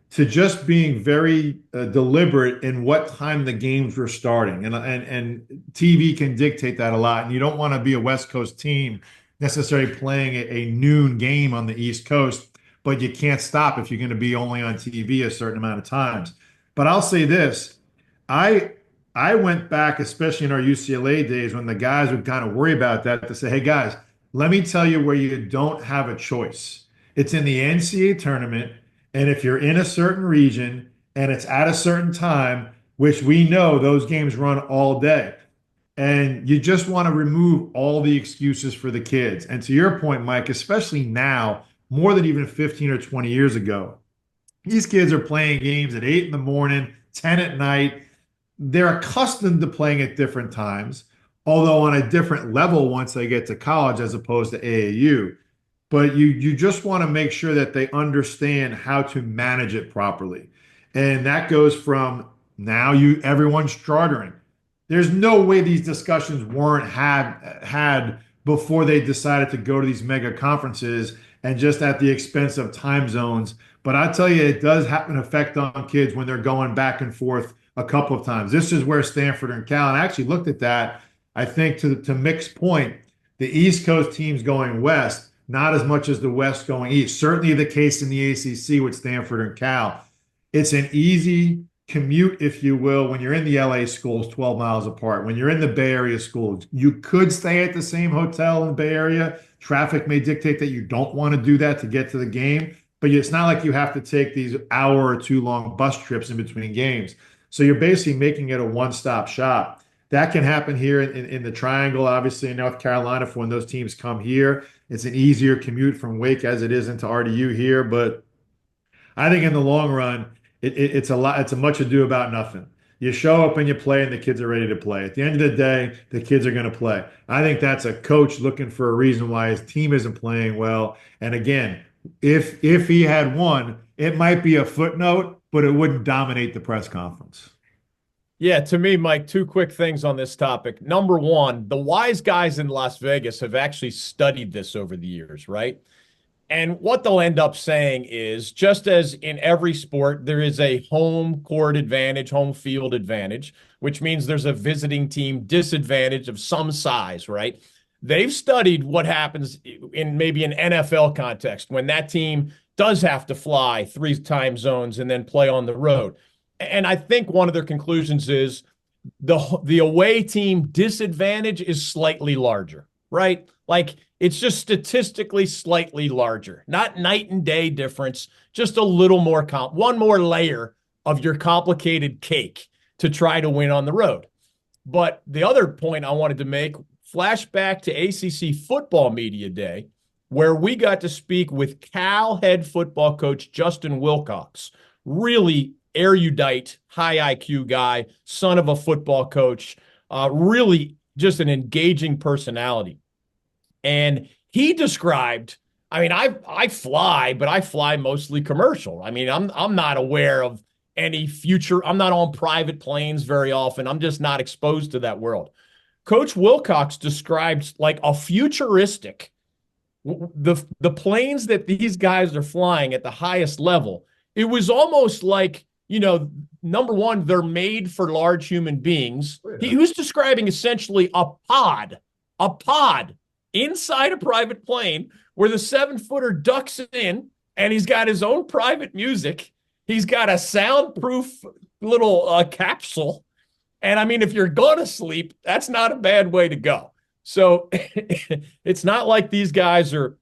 to just being very deliberate in what time the games were starting. And TV can dictate that a lot. And you don't want to be a West Coast team necessarily playing a noon game on the East Coast, but you can't stop if you're going to be only on TV a certain amount of times. But I'll say this, I went back, especially in our UCLA days, when the guys would kind of worry about that, to say, hey guys, let me tell you where you don't have a choice. It's in the NCAA tournament, and if you're in a certain region and it's at a certain time, which we know those games run all day, and you just want to remove all the excuses for the kids. And to your point, Mike, especially now, more than even 15 or 20 years ago, these kids are playing games at 8 in the morning, 10 at night. They're accustomed to playing at different times, although on a different level once they get to college as opposed to AAU. But you just want to make sure that they understand how to manage it properly. And that goes from now everyone's chartering. There's no way these discussions weren't had before they decided to go to these mega conferences and just at the expense of time zones. But I tell you, it does have an effect on kids when they're going back and forth a couple of times. This is where Stanford and Cal, and I actually looked at that, I think to Mick's point, the East Coast teams going west, not as much as the West going east. Certainly the case in the ACC with Stanford and Cal. It's an easy commute, if you will, when you're in the LA schools 12 miles apart. When you're in the Bay Area schools, you could stay at the same hotel in the Bay Area. Traffic may dictate that you don't want to do that to get to the game, but it's not like you have to take these hour or two long bus trips in between games. So you're basically making it a one-stop shop. That can happen here in the Triangle, obviously in North Carolina, for when those teams come here. It's an easier commute from Wake as it is into RDU here, but I think in the long run, it's a much ado about nothing. You show up and you play, and the kids are ready to play. At the end of the day, the kids are going to play. I think that's a coach looking for a reason why his team isn't playing well. And again, if he had won, it might be a footnote, but it wouldn't dominate the press conference. Yeah, to me, Mike, two quick things on this topic. Number one, the wise guys in Las Vegas have actually studied this over the years, right? And what they'll end up saying is, just as in every sport, there is a home court advantage, home field advantage, which means there's a visiting team disadvantage of some size, right? They've studied what happens in maybe an NFL context when that team does have to fly 3 time zones and then play on the road. And I think one of their conclusions is the away team disadvantage is slightly larger, right? Like, it's just statistically slightly larger, not night and day difference, just a little more one more layer of your complicated cake. to try to win on the road. But the other point I wanted to make, flashback to ACC Football Media Day, where we got to speak with Cal head football coach Justin Wilcox, really erudite, high IQ guy, son of a football coach, really just an engaging personality. And he described, I mean, I fly, but I fly mostly commercial. I mean, I'm not aware of any future. I'm not on private planes very often. I'm just not exposed to that world. Coach Wilcox described like a futuristic, the planes that these guys are flying at the highest level. It was almost like, you know, number one, they're made for large human beings. He was describing essentially a pod inside a private plane where the 7-footer ducks in, and he's got his own private music. He's got a soundproof little capsule. And I mean, if you're going to sleep, that's not a bad way to go. So it's not like these guys are,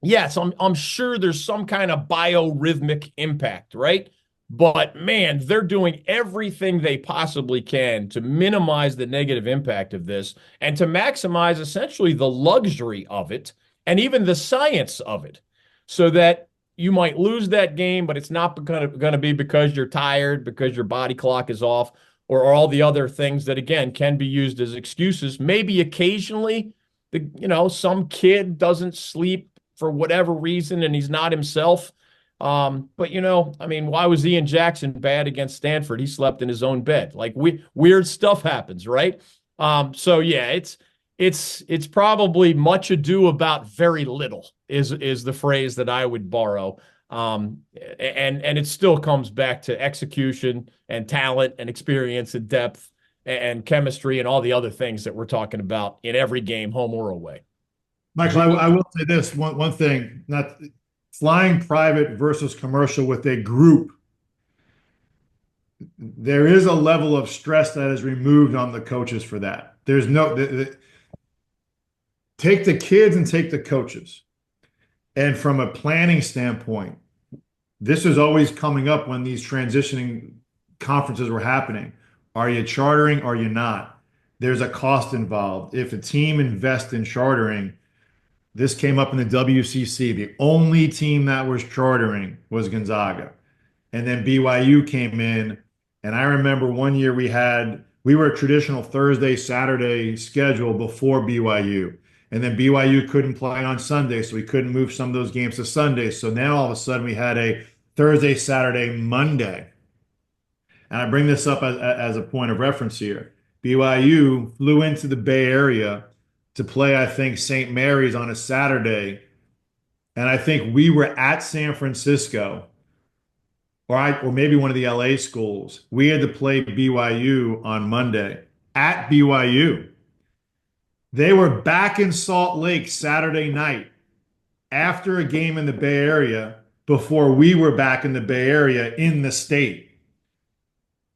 yes, I'm sure there's some kind of biorhythmic impact, right? But man, they're doing everything they possibly can to minimize the negative impact of this and to maximize essentially the luxury of it and even the science of it, so that you might lose that game, but it's not going to be because you're tired, because your body clock is off, or all the other things that, again, can be used as excuses. Maybe occasionally, some kid doesn't sleep for whatever reason and he's not himself. But, I mean, why was Ian Jackson bad against Stanford? He slept in his own bed. Like, weird stuff happens, right? So, yeah, it's probably much ado about very little is the phrase that I would borrow. And it still comes back to execution and talent and experience and depth and chemistry and all the other things that we're talking about in every game, home or away. Michael, I will say this one thing, not flying private versus commercial with a group. There is a level of stress that is removed on the coaches for that. There's take the kids and take the coaches. And from a planning standpoint, this is always coming up when these transitioning conferences were happening. Are you chartering? Are you not? There's a cost involved. If a team invests in chartering, this came up in the WCC. The only team that was chartering was Gonzaga. And then BYU came in. And I remember one year we were a traditional Thursday, Saturday schedule before BYU. And then BYU couldn't play on Sunday, so we couldn't move some of those games to Sunday. So now all of a sudden we had a Thursday, Saturday, Monday. And I bring this up as a point of reference here. BYU flew into the Bay Area to play, I think, St. Mary's on a Saturday. And I think we were at San Francisco, or maybe one of the LA schools. We had to play BYU on Monday at BYU. They were back in Salt Lake Saturday night after a game in the Bay Area before we were back in the Bay Area in the state.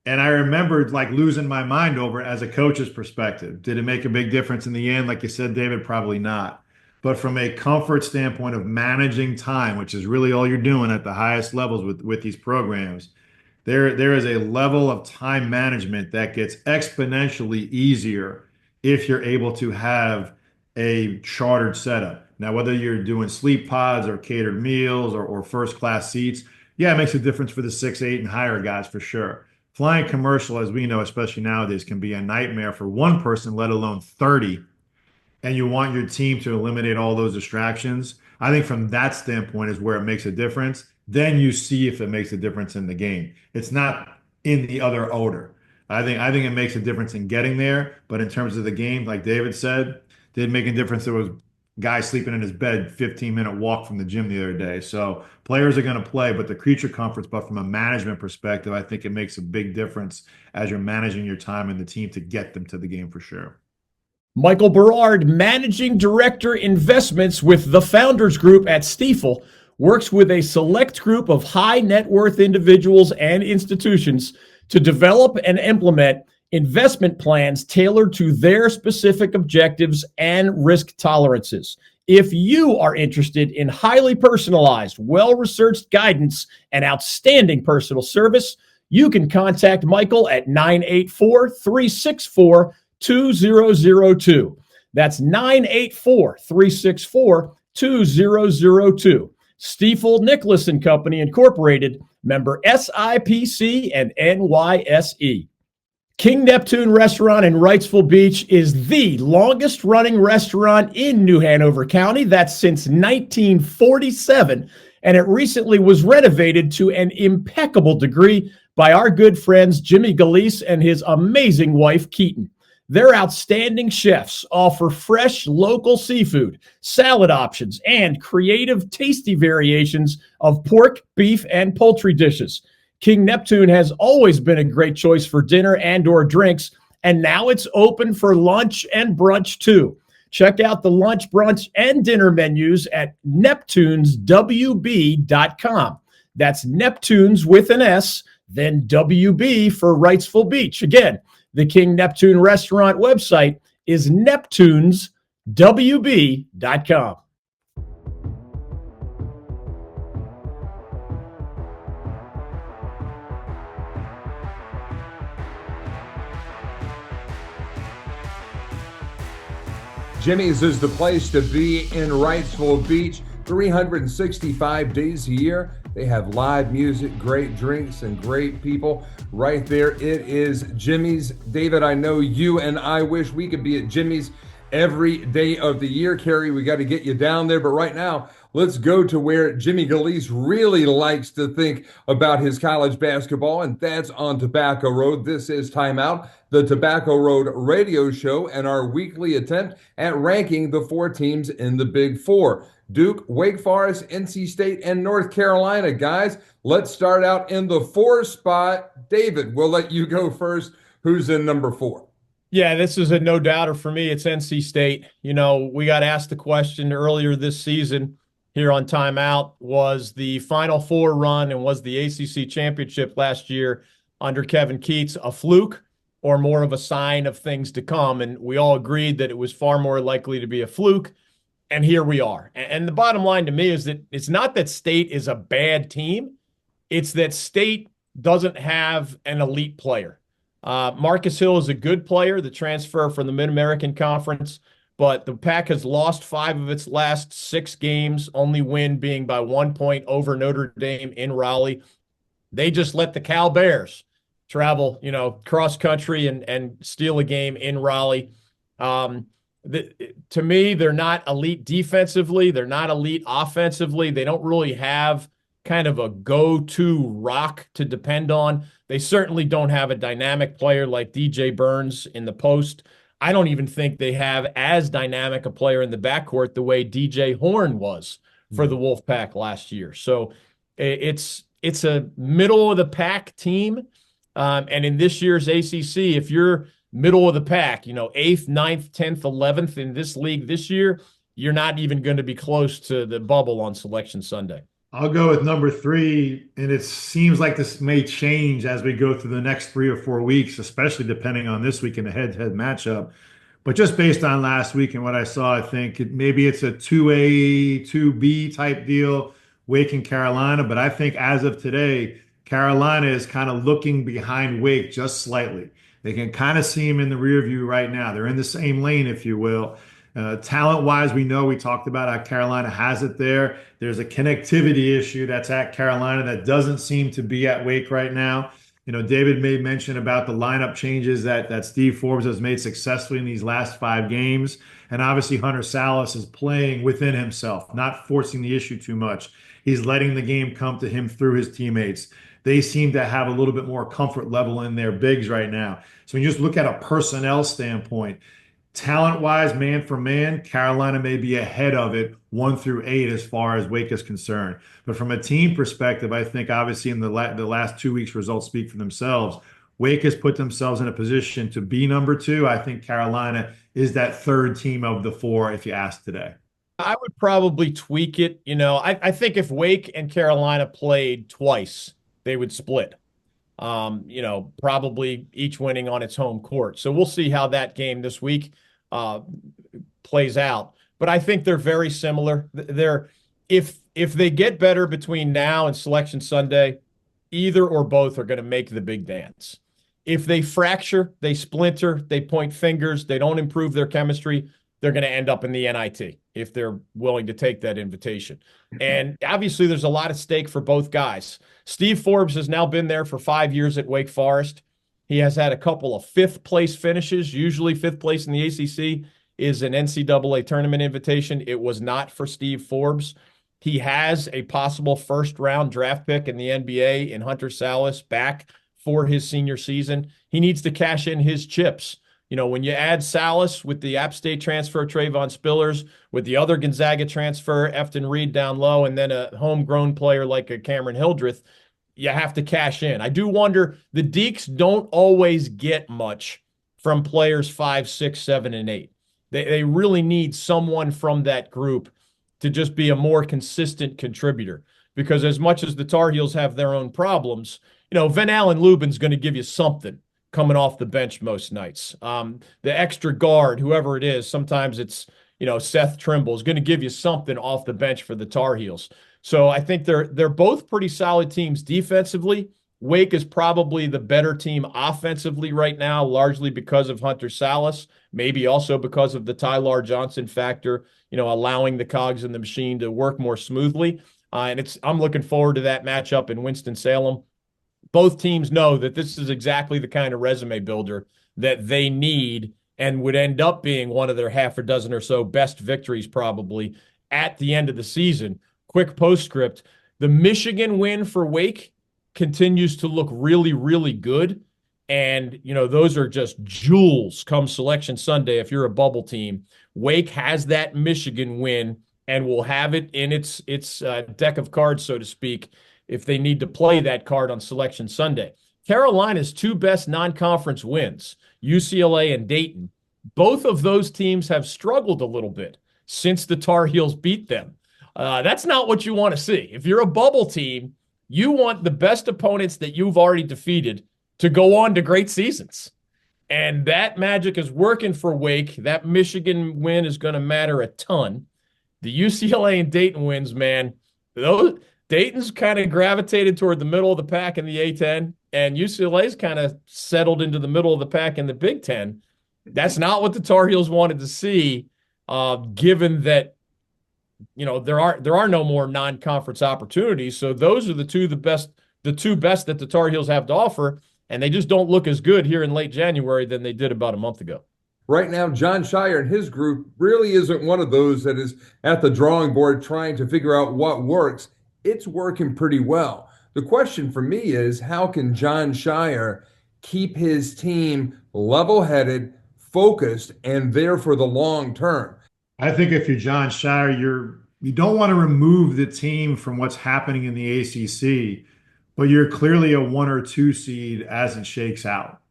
And I remembered like losing my mind over it as a coach's perspective. Did it make a big difference in the end? Like you said, David, probably not. But from a comfort standpoint of managing time, which is really all you're doing at the highest levels with these programs, there is a level of time management that gets exponentially easier if you're able to have a chartered setup. Now, whether you're doing sleep pods or catered meals or first class seats, yeah, it makes a difference for the 6, 8 and higher guys for sure. Flying commercial, as we know, especially nowadays, can be a nightmare for one person, let alone 30. And you want your team to eliminate all those distractions. I think from that standpoint is where it makes a difference. Then you see if it makes a difference in the game. It's not in the other order. I think it makes a difference in getting there, but in terms of the game, like David said, did make a difference. There was a guy sleeping in his bed, 15-minute walk from the gym the other day. So players are going to play, but the creature comforts, but from a management perspective, I think it makes a big difference as you're managing your time and the team to get them to the game for sure. Michael Berard, Managing Director Investments with the Founders Group at Stifel, works with a select group of high net worth individuals and institutions to develop and implement investment plans tailored to their specific objectives and risk tolerances. If you are interested in highly personalized, well-researched guidance and outstanding personal service, you can contact Michael at 984-364-2002. That's 984-364-2002. Stiefel Nicholas and Company Incorporated, member SIPC and NYSE. King Neptune Restaurant in Wrightsville Beach is the longest running restaurant in New Hanover County. That's since 1947, and it recently was renovated to an impeccable degree by our good friends Jimmy Galeese and his amazing wife Keating. Their outstanding chefs offer fresh local seafood, salad options, and creative, tasty variations of pork, beef, and poultry dishes. King Neptune has always been a great choice for dinner and or drinks, and now it's open for lunch and brunch too. Check out the lunch, brunch, and dinner menus at neptuneswb.com. That's Neptunes with an S, then WB for Wrightsville Beach. Again, the King Neptune Restaurant website is neptuneswb.com. Jimmy's is the place to be in Wrightsville Beach 365 days a year. They have live music, great drinks, and great people right there. It is Jimmy's. David, I know you and I wish we could be at Jimmy's every day of the year. Carrie, we got to get you down there. But right now, let's go to where Jimmy Galeese really likes to think about his college basketball, and that's on Tobacco Road. This is Time Out, the Tobacco Road radio show, and our weekly attempt at ranking the four teams in the Big Four. Duke, Wake Forest, NC State, and North Carolina. Guys, let's start out in the 4 spot. David, we'll let you go first. Who's in number 4? Yeah, this is a no-doubter for me. It's NC State. You know, we got asked the question earlier this season here on Time Out, was the Final Four run and was the ACC championship last year under Kevin Keatts a fluke or more of a sign of things to come? And we all agreed that it was far more likely to be a fluke. And here we are. And the bottom line to me is that it's not that State is a bad team. It's that State doesn't have an elite player. Marcus Hill is a good player, the transfer from the Mid-American Conference, but the Pack has lost 5 of its last 6 games, only win being by 1 point over Notre Dame in Raleigh. They just let the Cal Bears travel, cross country and steal a game in Raleigh. To me, they're not elite defensively. They're not elite offensively. They don't really have kind of a go-to rock to depend on. They certainly don't have a dynamic player like DJ Burns in the post. I don't even think they have as dynamic a player in the backcourt the way DJ Horn was for the Wolfpack last year. So it's a middle-of-the-pack team. And in this year's ACC, if you're middle of the pack, 8th, 9th, 10th, 11th in this league this year, you're not even going to be close to the bubble on Selection Sunday. I'll go with number 3, and it seems like this may change as we go through the next 3 or 4 weeks, especially depending on this week in the head-to-head matchup. But just based on last week and what I saw, I think maybe it's a 2A, 2B type deal, Wake and Carolina. But I think as of today, Carolina is kind of looking behind Wake just slightly. They can kind of see him in the rear view right now. They're in the same lane, if you will. Talent-wise, we talked about how Carolina has it there. There's a connectivity issue that's at Carolina that doesn't seem to be at Wake right now. David made mention about the lineup changes that Steve Forbes has made successfully in these last 5 games. And obviously Hunter Salas is playing within himself, not forcing the issue too much. He's letting the game come to him through his teammates. They seem to have a little bit more comfort level in their bigs right now. So when you just look at a personnel standpoint, talent-wise, man for man, Carolina may be ahead of it 1 through 8 as far as Wake is concerned. But from a team perspective, I think obviously in the last 2 weeks results speak for themselves. Wake has put themselves in a position to be number 2. I think Carolina is that 3rd team of the 4 if you ask today. I would probably tweak it. I think if Wake and Carolina played twice, they would split. Probably each winning on its home court. So we'll see how that game this week plays out. But I think they're very similar. If they get better between now and Selection Sunday, either or both are going to make the big dance. If they fracture, they splinter, they point fingers, they don't improve their chemistry, they're going to end up in the NIT if they're willing to take that invitation. And obviously, there's a lot at stake for both guys. Steve Forbes has now been there for 5 years at Wake Forest. He has had a couple of fifth place finishes. Usually, fifth place in the ACC is an NCAA tournament invitation. It was not for Steve Forbes. He has a possible first round draft pick in the NBA in Hunter Salas back for his senior season. He needs to cash in his chips. You know, when you add Salas with the App State transfer, Trayvon Spillers, with the other Gonzaga transfer, Efton Reed down low, and then a homegrown player like a Cameron Hildreth, you have to cash in. I do wonder, the Deacs don't always get much from players 5, 6, 7, and 8. They really need someone from that group to just be a more consistent contributor. Because as much as the Tar Heels have their own problems, you know, Van Allen Lubin's going to give you something coming off the bench most nights. The extra guard, whoever it is, sometimes it's, you know, Seth Trimble is going to give you something off the bench for the Tar Heels. So I think they're both pretty solid teams defensively. Wake is probably the better team offensively right now, largely because of Hunter Salas, maybe also because of the Tylar Johnson factor, you know, allowing the cogs in the machine to work more smoothly. And I'm looking forward to that matchup in Winston-Salem. Both teams know that this is exactly the kind of resume builder that they need and would end up being one of their half a dozen or so best victories probably at the end of the season. Quick postscript, the Michigan win for Wake continues to look really, really good. And, you know, those are just jewels come Selection Sunday if you're a bubble team. Wake has that Michigan win and will have it in its deck of cards, so to speak, if they need to play that card on Selection Sunday. Carolina's two best non-conference wins, UCLA and Dayton, both of those teams have struggled a little bit since the Tar Heels beat them. That's not what you want to see. If you're a bubble team, you want the best opponents that you've already defeated to go on to great seasons. And that magic is working for Wake. That Michigan win is going to matter a ton. The UCLA and Dayton wins, man, Dayton's kind of gravitated toward the middle of the pack in the A-10, and UCLA's kind of settled into the middle of the pack in the Big Ten. That's not what the Tar Heels wanted to see, given that, you know, there are no more non-conference opportunities. So those are the two best that the Tar Heels have to offer, and they just don't look as good here in late January than they did about a month ago. Right now, John Shire and his group really isn't one of those that is at the drawing board trying to figure out what works. It's working pretty well. The question for me is, how can John Shire keep his team level-headed, focused, and there for the long term? I think if you're John Shire, you don't want to remove the team from what's happening in the ACC, but you're clearly a 1 or 2 seed as it shakes out.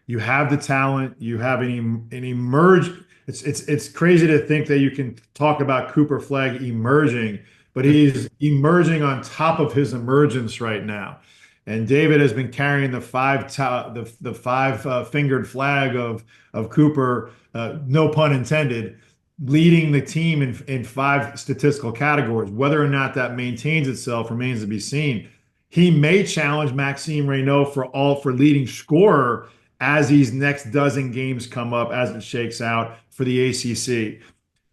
You have the talent. You have an emerge. It's crazy to think that you can talk about Cooper Flagg emerging, but he's emerging on top of his emergence right now. And David has been carrying the five-fingered flag of Cooper, no pun intended, leading the team in 5 statistical categories. Whether or not that maintains itself remains to be seen. He may challenge Maxime Reynaud for leading scorer as these next dozen games come up, as it shakes out for the ACC.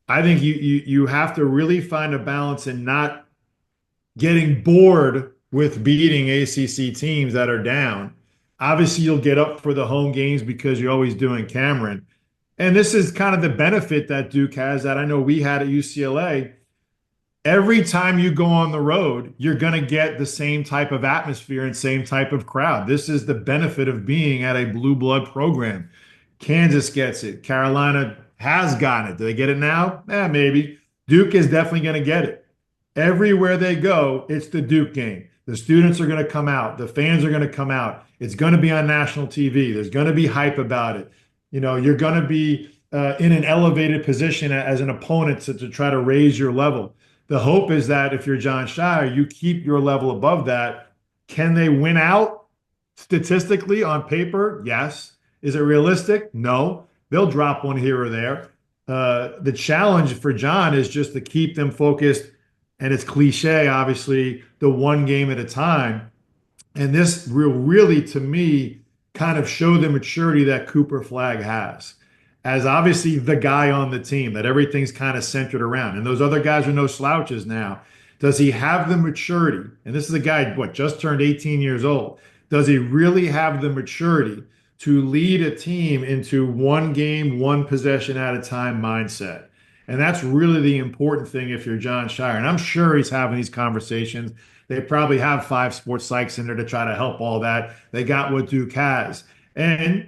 I think you have to really find a balance in not getting bored with beating ACC teams that are down. Obviously, you'll get up for the home games because you're always doing Cameron. And this is kind of the benefit that Duke has that I know we had at UCLA. Every time you go on the road, you're going to get the same type of atmosphere and same type of crowd. This is the benefit of being at a blue blood program. Kansas gets it. Carolina has gotten it. Do they get it now? Maybe. Duke is definitely going to get it. Everywhere they go, it's the Duke game. The students are going to come out. The fans are going to come out. It's going to be on national TV. There's going to be hype about it. You know, you're going to be in an elevated position as an opponent to try to raise your level. The hope is that if you're John Shire, you keep your level above that. Can they win out statistically on paper? Yes. Is it realistic? No. They'll drop one here or there. The challenge for John is just to keep them focused, and it's cliche, obviously, the one game at a time. And this will really, to me, kind of show the maturity that Cooper Flagg has. As obviously the guy on the team that everything's kind of centered around. And those other guys are no slouches now. Does he have the maturity? And this is a guy, what, just turned 18 years old. Does he really have the maturity to lead a team into one game, one possession at a time mindset? And that's really the important thing if you're Jon Scheyer. And I'm sure he's having these conversations. They probably have 5 sports psychs in there to try to help all that. They got what Duke has. And,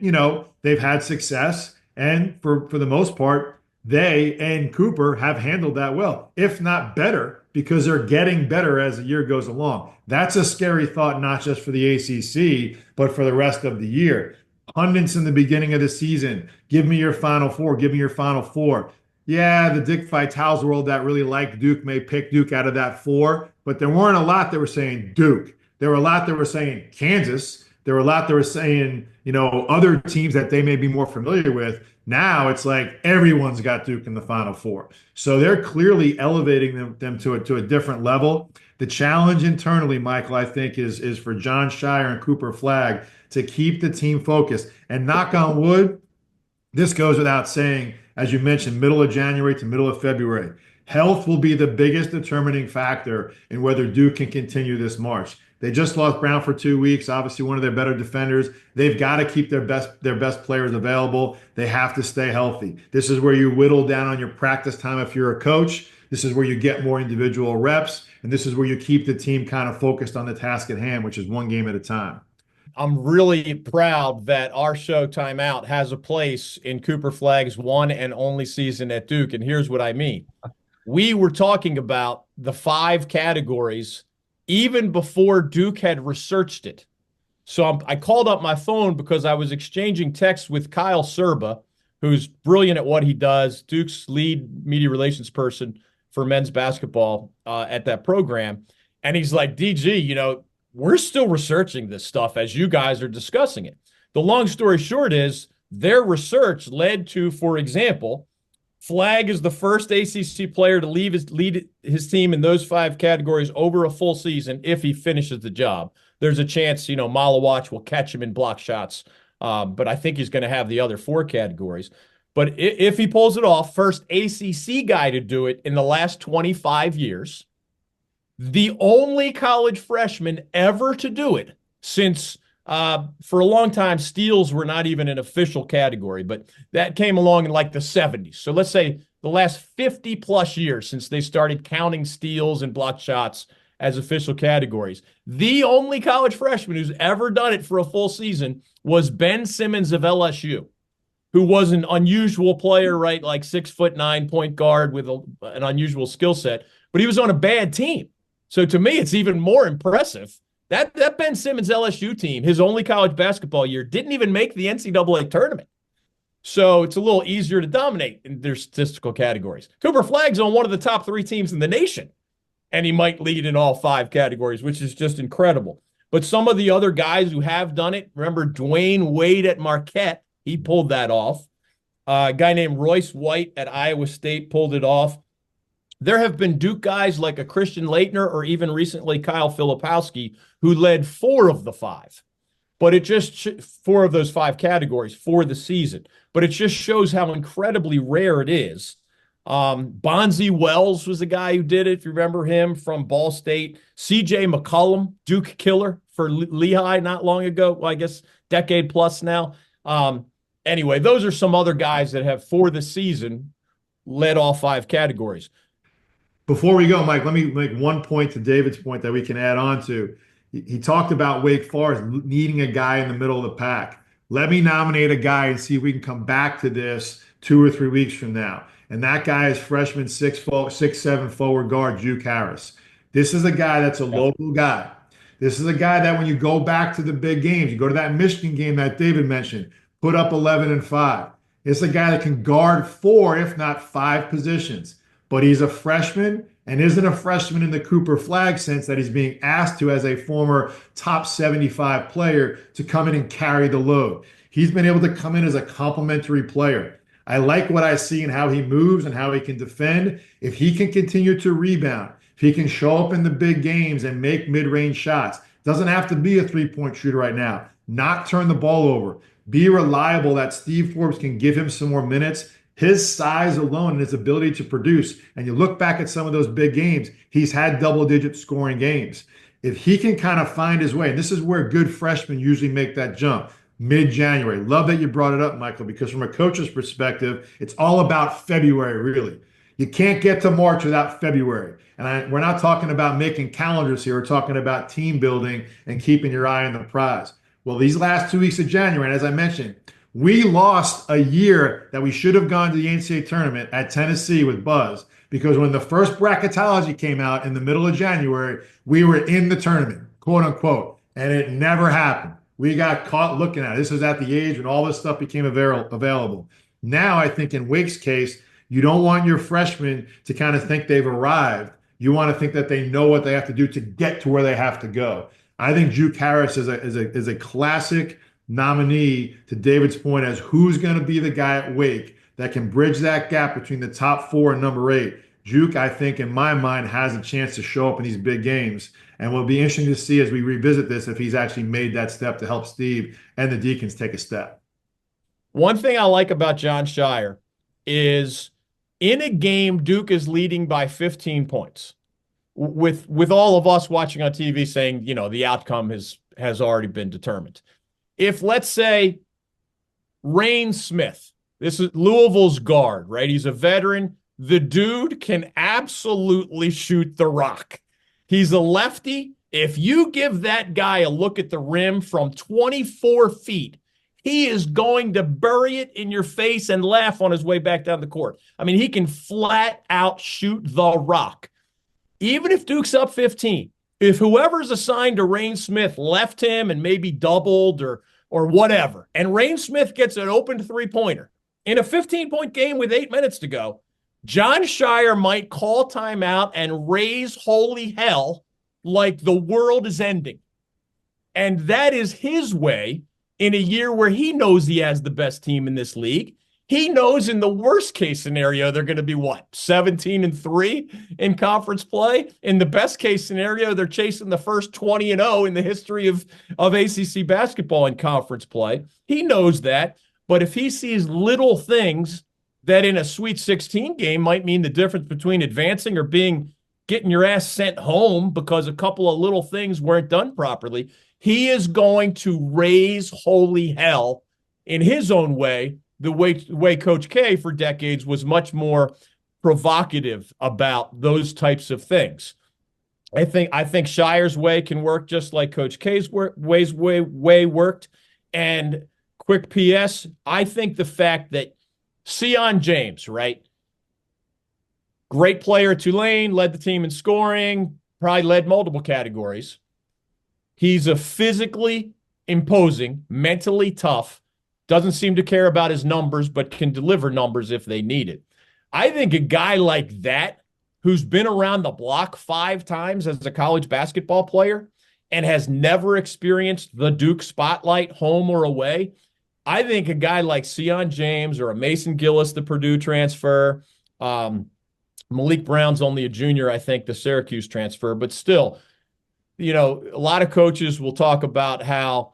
they've had success. And for the most part, they and Cooper have handled that well, if not better, because they're getting better as the year goes along. That's a scary thought, not just for the ACC, but for the rest of the year. Pundits in the beginning of the season, give me your Final Four, give me your Final Four. Yeah, the Dick Vitale's world that really liked Duke may pick Duke out of that four, but there weren't a lot that were saying Duke. There were a lot that were saying Kansas. There were a lot that were saying, other teams that they may be more familiar with. Now it's like everyone's got Duke in the Final Four. So they're clearly elevating them to a different level. The challenge internally, Michael, I think, is for Jon Scheyer and Cooper Flagg to keep the team focused. And knock on wood, this goes without saying, as you mentioned, middle of January to middle of February. Health will be the biggest determining factor in whether Duke can continue this march. They just lost Brown for 2 weeks, obviously one of their better defenders. They've got to keep their best players available. They have to stay healthy. This is where you whittle down on your practice time if you're a coach. This is where you get more individual reps. And this is where you keep the team kind of focused on the task at hand, which is one game at a time. I'm really proud that our show Timeout has a place in Cooper Flagg's one and only season at Duke. And here's what I mean. We were talking about the 5 categories even before Duke had researched it. So I called up my phone because I was exchanging texts with Kyle Serba, who's brilliant at what he does, Duke's lead media relations person for men's basketball at that program. And he's like, DG, we're still researching this stuff as you guys are discussing it. The long story short is their research led to, for example, Flagg is the first ACC player to lead his team in those 5 categories over a full season if he finishes the job. There's a chance, Malawach will catch him in block shots, but I think he's going to have the other 4 categories. But if he pulls it off, first ACC guy to do it in the last 25 years, the only college freshman ever to do it since for a long time, steals were not even an official category, but that came along in like the 70s. So let's say the last 50 plus years since they started counting steals and block shots as official categories. The only college freshman who's ever done it for a full season was Ben Simmons of LSU, who was an unusual player, right? Like 6'9" point guard with an unusual skill set, but he was on a bad team. So to me, it's even more impressive. That Ben Simmons LSU team, his only college basketball year, didn't even make the NCAA tournament. So it's a little easier to dominate in their statistical categories. Cooper Flagg's on one of the top 3 teams in the nation, and he might lead in all 5 categories, which is just incredible. But some of the other guys who have done it, remember Dwayne Wade at Marquette, he pulled that off. A guy named Royce White at Iowa State pulled it off. There have been Duke guys like a Christian Laettner or even recently Kyle Filipowski who led 4 of the 5. But it just 4 of those 5 categories for the season. But it just shows how incredibly rare it is. Bonzi Wells was the guy who did it, if you remember him, from Ball State. CJ McCollum, Duke killer for Lehigh not long ago. Well, I guess decade plus now. Anyway, those are some other guys that have, for the season, led all 5 categories. Before we go, Mike, let me make one point to David's point that we can add on to. He talked about Wake Forest needing a guy in the middle of the pack. Let me nominate a guy and see if we can come back to this 2 or 3 weeks from now. And that guy is freshman 6'7" forward guard Juke Harris. This is a guy that's a local guy. This is a guy that when you go back to the big games, you go to that Michigan game that David mentioned, put up 11 and 5. It's a guy that can guard 4, if not 5 positions. But he's a freshman and isn't a freshman in the Cooper Flagg sense that he's being asked to as a former top 75 player to come in and carry the load. He's been able to come in as a complementary player. I like what I see and how he moves and how he can defend. If he can continue to rebound, if he can show up in the big games and make mid-range shots, Doesn't have to be a three-point shooter right now. Not turn the ball over. Be reliable that Steve Forbes can give him some more minutes. His size alone and his ability to produce, and you look back at some of those big games, he's had double-digit scoring games. If he can kind of find his way, and this is where good freshmen usually make that jump, mid-January. Love that you brought it up, Michael, because from a coach's perspective, it's all about February, really. You can't get to March without February. And we're not talking about making calendars here. We're talking about team building and keeping your eye on the prize. Well, these last 2 weeks of January, and as I mentioned, we lost a year that we should have gone to the NCAA tournament at Tennessee with Buzz, because when the first bracketology came out in the middle of January, we were in the tournament, quote unquote, and it never happened. We got caught looking at it. This was at the age when all this stuff became available. Now, I think in Wake's case, you don't want your freshmen to kind of think they've arrived. You want to think that they know what they have to do to get to where they have to go. I think Juke Harris is a classic nominee, to David's point, as who's going to be the guy at Wake that can bridge that gap between the top 4 and number 8. Juke, I think, in my mind, has a chance to show up in these big games. And will be interesting to see as we revisit this if he's actually made that step to help Steve and the Deacons take a step. One thing I like about Jon Scheyer is in a game, Duke is leading by 15 points. With all of us watching on TV saying, the outcome has already been determined. If, let's say, Rain Smith, this is Louisville's guard, right? He's a veteran. The dude can absolutely shoot the rock. He's a lefty. If you give that guy a look at the rim from 24 feet, he is going to bury it in your face and laugh on his way back down the court. I mean, he can flat out shoot the rock. Even if Duke's up 15, if whoever's assigned to Rain Smith left him and maybe doubled or whatever, and Rain Smith gets an open three-pointer in a 15-point game with 8 minutes to go, Jon Scheyer might call timeout and raise holy hell like the world is ending. And that is his way in a year where he knows he has the best team in this league. He knows in the worst case scenario, they're going to be 17-3 in conference play. In the best case scenario, they're chasing the first 20-0 in the history of ACC basketball in conference play. He knows that. But if he sees little things that in a Sweet 16 game might mean the difference between advancing or getting your ass sent home because a couple of little things weren't done properly, he is going to raise holy hell in his own way, the way Coach K for decades was much more provocative about those types of things. I think Sheyer's way can work just like Coach K's way worked. And quick PS, I think the fact that Sion James, right? Great player at Tulane, led the team in scoring, probably led multiple categories. He's a physically imposing, mentally tough, doesn't seem to care about his numbers, but can deliver numbers if they need it. I think a guy like that, who's been around the block 5 times as a college basketball player and has never experienced the Duke spotlight home or away, I think a guy like Sion James or a Mason Gillis, the Purdue transfer, Malik Brown's only a junior, I think, the Syracuse transfer, but still, a lot of coaches will talk about how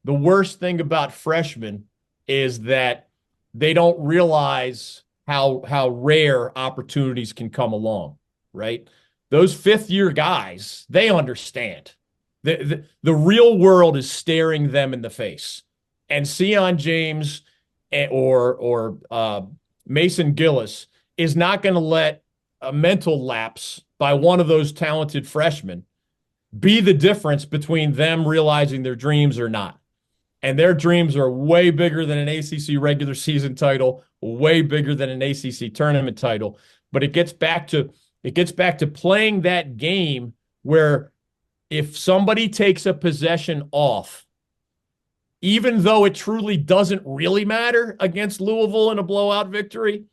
the worst thing about freshmen is that they don't realize how rare opportunities can come along, right? Those fifth-year guys, they understand. The real world is staring them in the face. And Sion James or Mason Gillis is not going to let a mental lapse by one of those talented freshmen be the difference between them realizing their dreams or not. And their dreams are way bigger than an ACC regular season title, way bigger than an ACC tournament title. But it gets back to playing that game where if somebody takes a possession off, even though it truly doesn't really matter against Louisville in a blowout victory,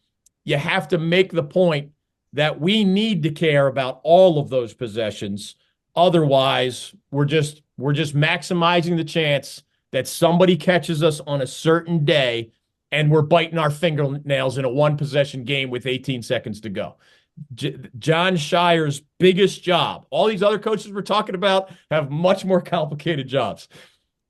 you have to make the point that we need to care about all of those possessions. Otherwise, we're just maximizing the chance that somebody catches us on a certain day and we're biting our fingernails in a one-possession game with 18 seconds to go. John Shire's biggest job. All these other coaches we're talking about have much more complicated jobs,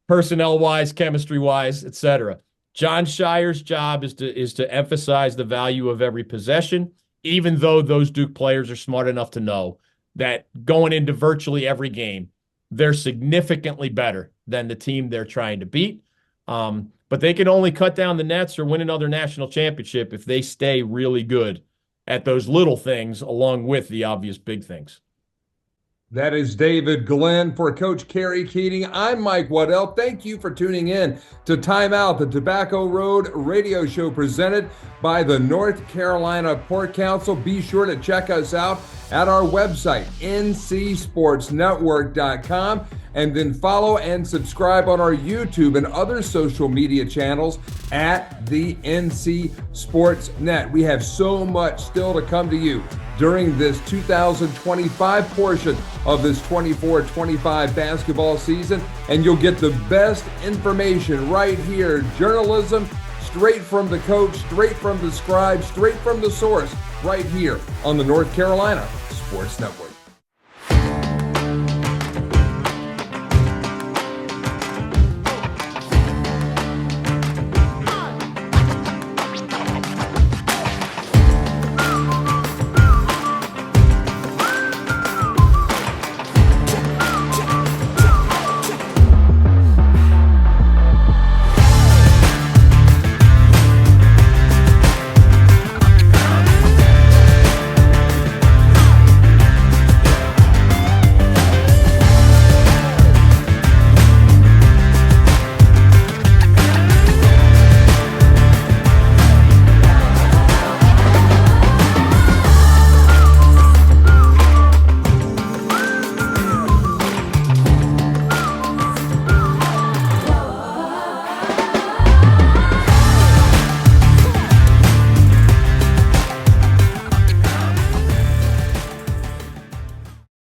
personnel-wise, chemistry-wise, etc. John Shire's job is to emphasize the value of every possession, even though those Duke players are smart enough to know that going into virtually every game, they're significantly better than the team they're trying to beat. But they can only cut down the nets or win another national championship if they stay really good at those little things along with the obvious big things. That is David Glenn. For Coach Kerry Keating, I'm Mike Waddell. Thank you for tuning in to Time Out, the Tobacco Road radio show presented by the North Carolina Port Council. Be sure to check us out at our website, ncsportsnetwork.com, and then follow and subscribe on our YouTube and other social media channels at the NC Sports Net. We have so much still to come to you during this 2025 portion of this 24-25 basketball season, and you'll get the best information right here. Journalism straight from the coach, straight from the scribe, straight from the source, right here on the North Carolina Sports Network.